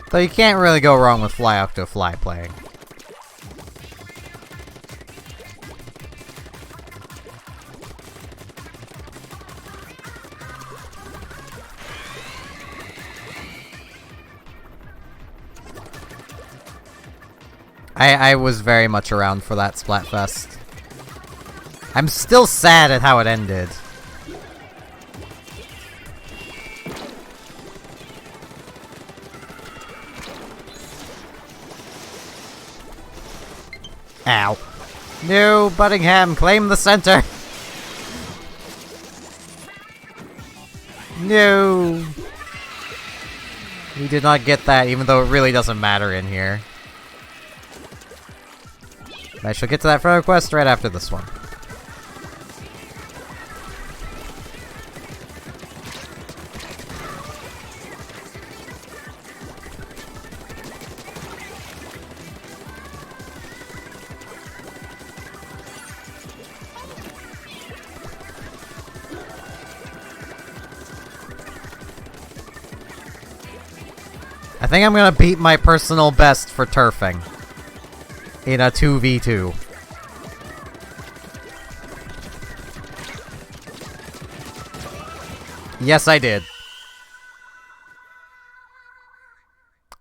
Though you can't really go wrong with Fly Octo Fly playing. I was very much around for that Splatfest. I'm still sad at how it ended. Ow. No, Buddingham, claim the center! No! We did not get that, even though it really doesn't matter in here. I shall get to that front quest right after this one. I think I'm gonna beat my personal best for turfing in a 2v2. Yes, I did.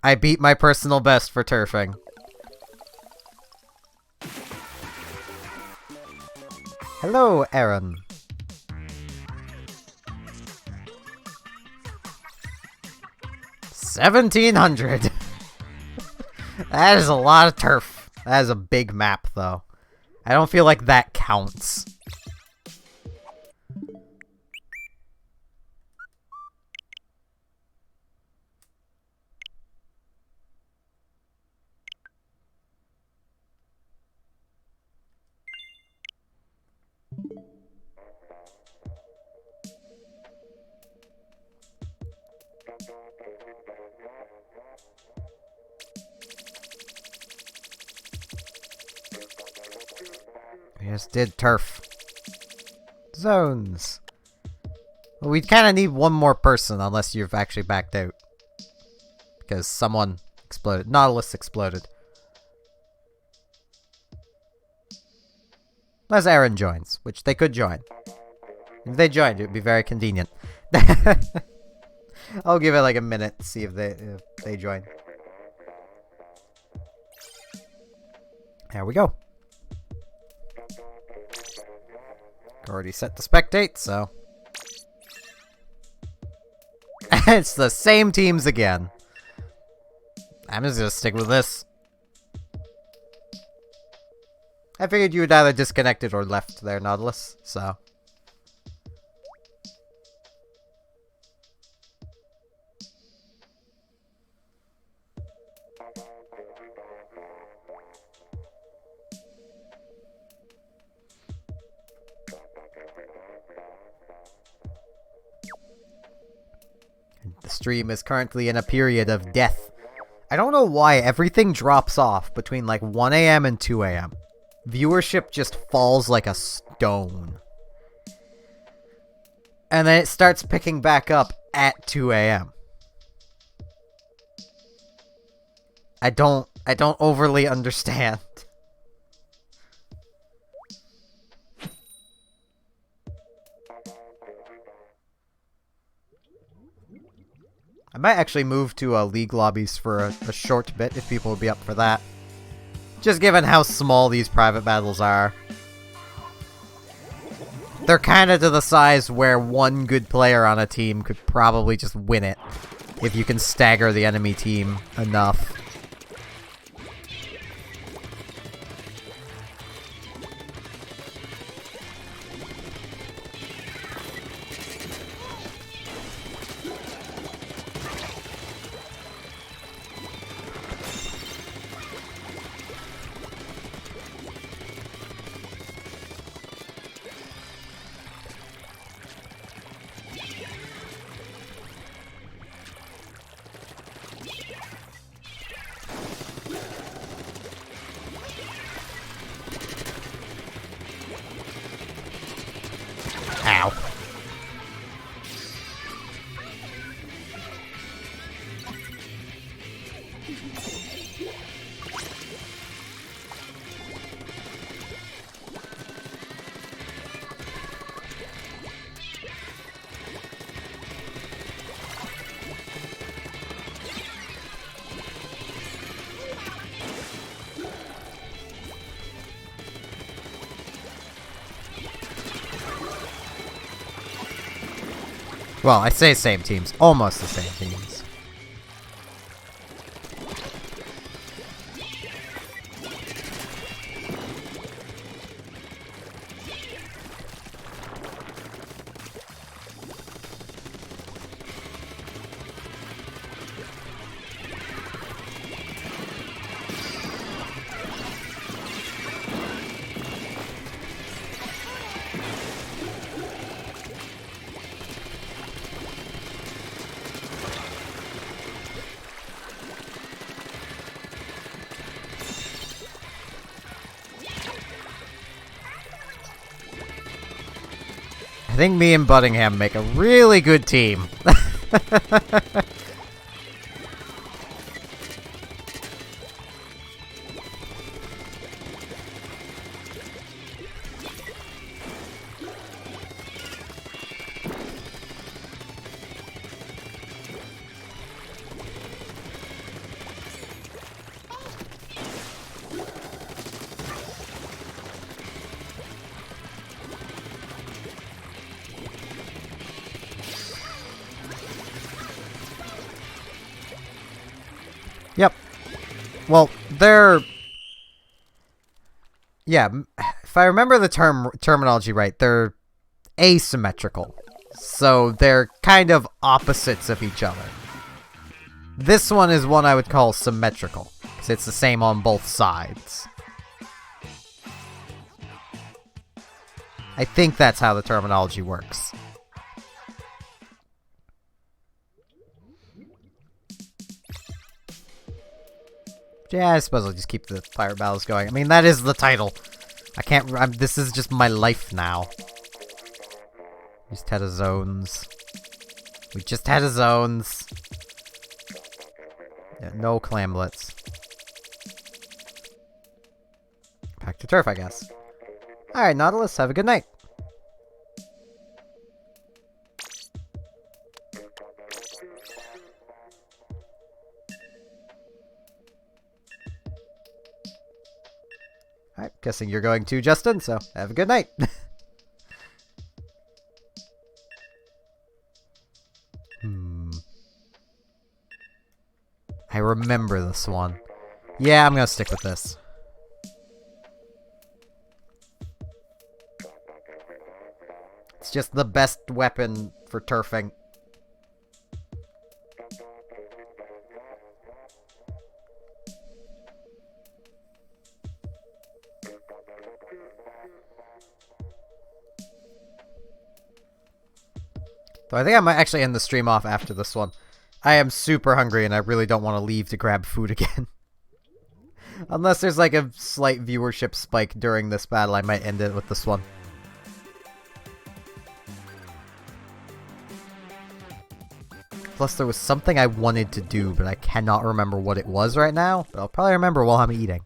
I beat my personal best for turfing. Hello, Aaron. $1,700. That is a lot of turf. That is a big map, though. I don't feel like that counts. We just did turf. Zones. Well, we kind of need one more person unless you've actually backed out. Because someone exploded. Nautilus exploded. Unless Aaron joins, which they could join. If they joined, it would be very convenient. I'll give it like a minute to see if they join. There we go. Already set to spectate, so... It's the same teams again. I'm just gonna stick with this. I figured you would either disconnected or left there, Nautilus, so... The stream is currently in a period of death. I don't know why everything drops off between like 1 AM and 2 AM. Viewership just falls like a stone. And then it starts picking back up at 2 AM. I don't overly understand. I might actually move to League lobbies for a short bit if people would be up for that. Just given how small these private battles are. They're kind of to the size where one good player on a team could probably just win it. If you can stagger the enemy team enough. Well, I say same teams. Almost the same teams. I think me and Buddingham make a really good team. Yep. Well, they're... Yeah, if I remember the terminology right, they're asymmetrical. So they're kind of opposites of each other. This one is one I would call symmetrical, because it's the same on both sides. I think that's how the terminology works. Yeah, I suppose I'll just keep the pirate battles going. I mean, that is the title. I can't... this is just my life now. Just had a zones. We just had a zones. Yeah, no clamlets. Back to turf, I guess. Alright, Nautilus, have a good night. Alright, guessing you're going too, Justin, so have a good night. I remember this one. Yeah, I'm gonna stick with this. It's just the best weapon for turfing. Though I think I might actually end the stream off after this one. I am super hungry and I really don't want to leave to grab food again. Unless there's like a slight viewership spike during this battle, I might end it with this one. Plus there was something I wanted to do, but I cannot remember what it was right now. But I'll probably remember while I'm eating.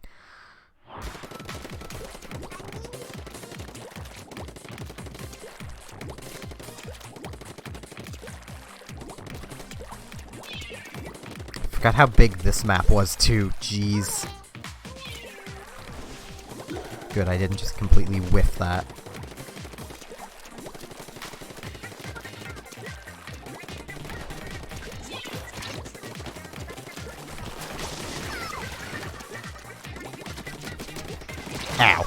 Forgot how big this map was too, jeez. Good, I didn't just completely whiff that. Ow.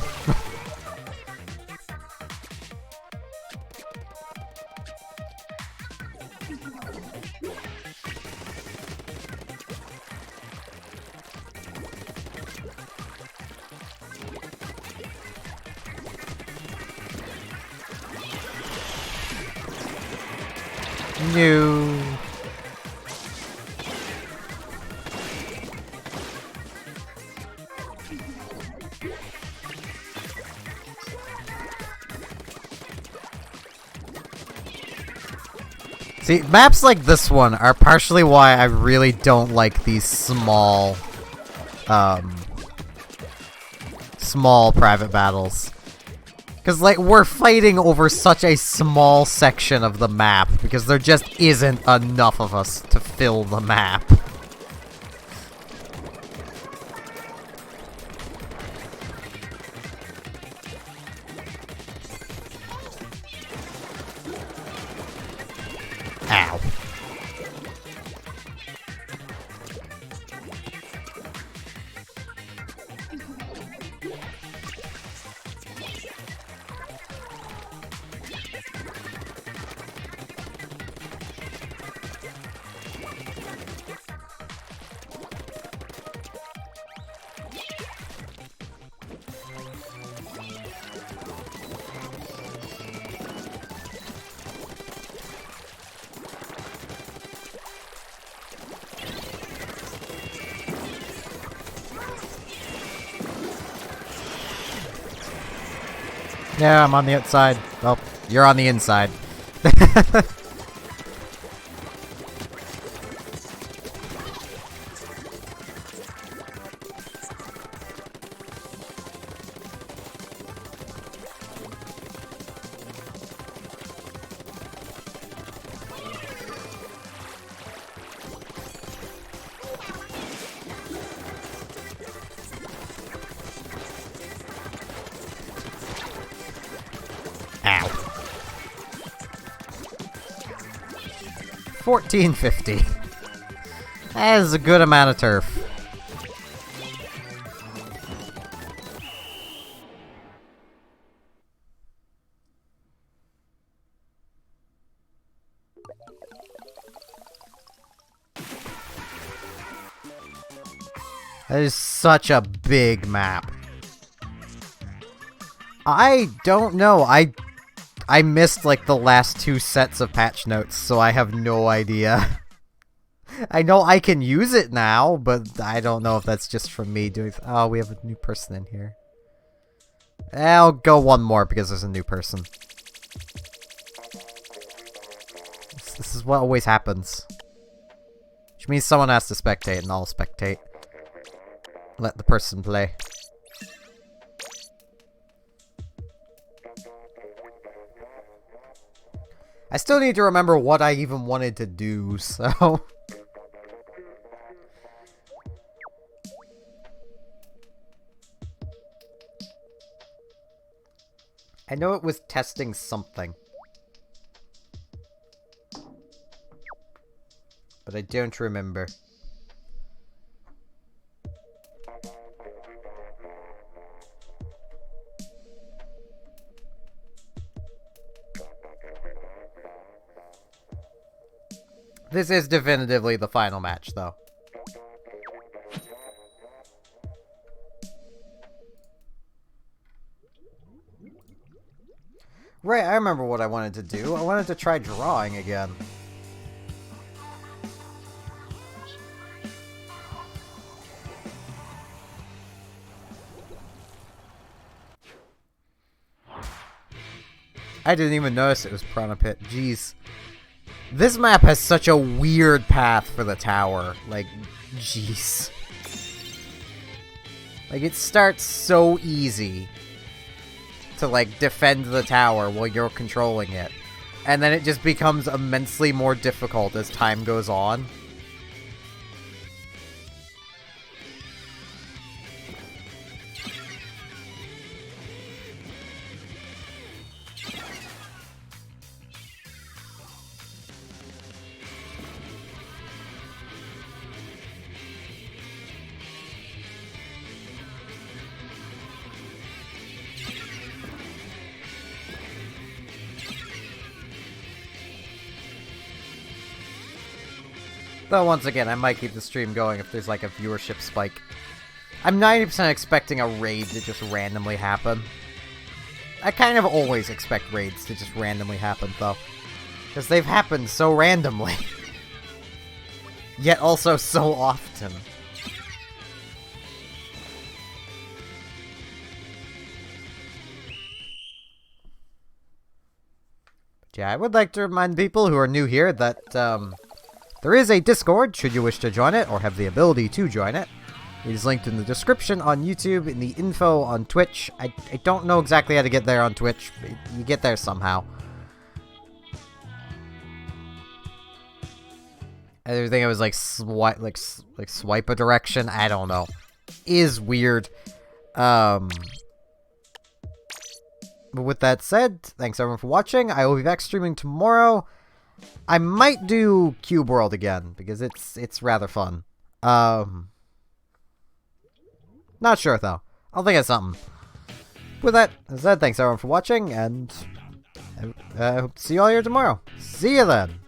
No. See, maps like this one are partially why I really don't like these small, small private battles. Because, like, we're fighting over such a small section of the map, because there just isn't enough of us to fill the map. Ow. Yeah, I'm on the outside. Well, you're on the inside. Ow. 1450. That is a good amount of turf. That is such a big map. I don't know. I missed like the last 2 sets of patch notes, so I have no idea. I know I can use it now, but I don't know if that's just from me doing... Oh, we have a new person in here. I'll go one more because there's a new person. This is what always happens. Which means someone has to spectate, and I'll spectate. Let the person play. I still need to remember what I even wanted to do, so... I know it was testing something. But I don't remember. This is definitively the final match, though. Right, I remember what I wanted to do. I wanted to try drawing again. I didn't even notice it was Piranha Pit. Jeez. This map has such a weird path for the tower. Like, jeez. Like, it starts so easy to, like, defend the tower while you're controlling it. And then it just becomes immensely more difficult as time goes on. Though, once again, I might keep the stream going if there's, like, a viewership spike. I'm 90% expecting a raid to just randomly happen. I kind of always expect raids to just randomly happen, though. Because they've happened so randomly. Yet also so often. Yeah, I would like to remind people who are new here that there is a Discord, should you wish to join it, or have the ability to join it. It is linked in the description on YouTube, in the info on Twitch. I don't know exactly how to get there on Twitch, but you get there somehow. I think it was like swipe a direction. I don't know. Is weird. But with that said, thanks everyone for watching. I will be back streaming tomorrow. I might do Cube World again because it's rather fun. Not sure though. I'll think of something. With that said, thanks everyone for watching, and I hope to see you all here tomorrow. See you then.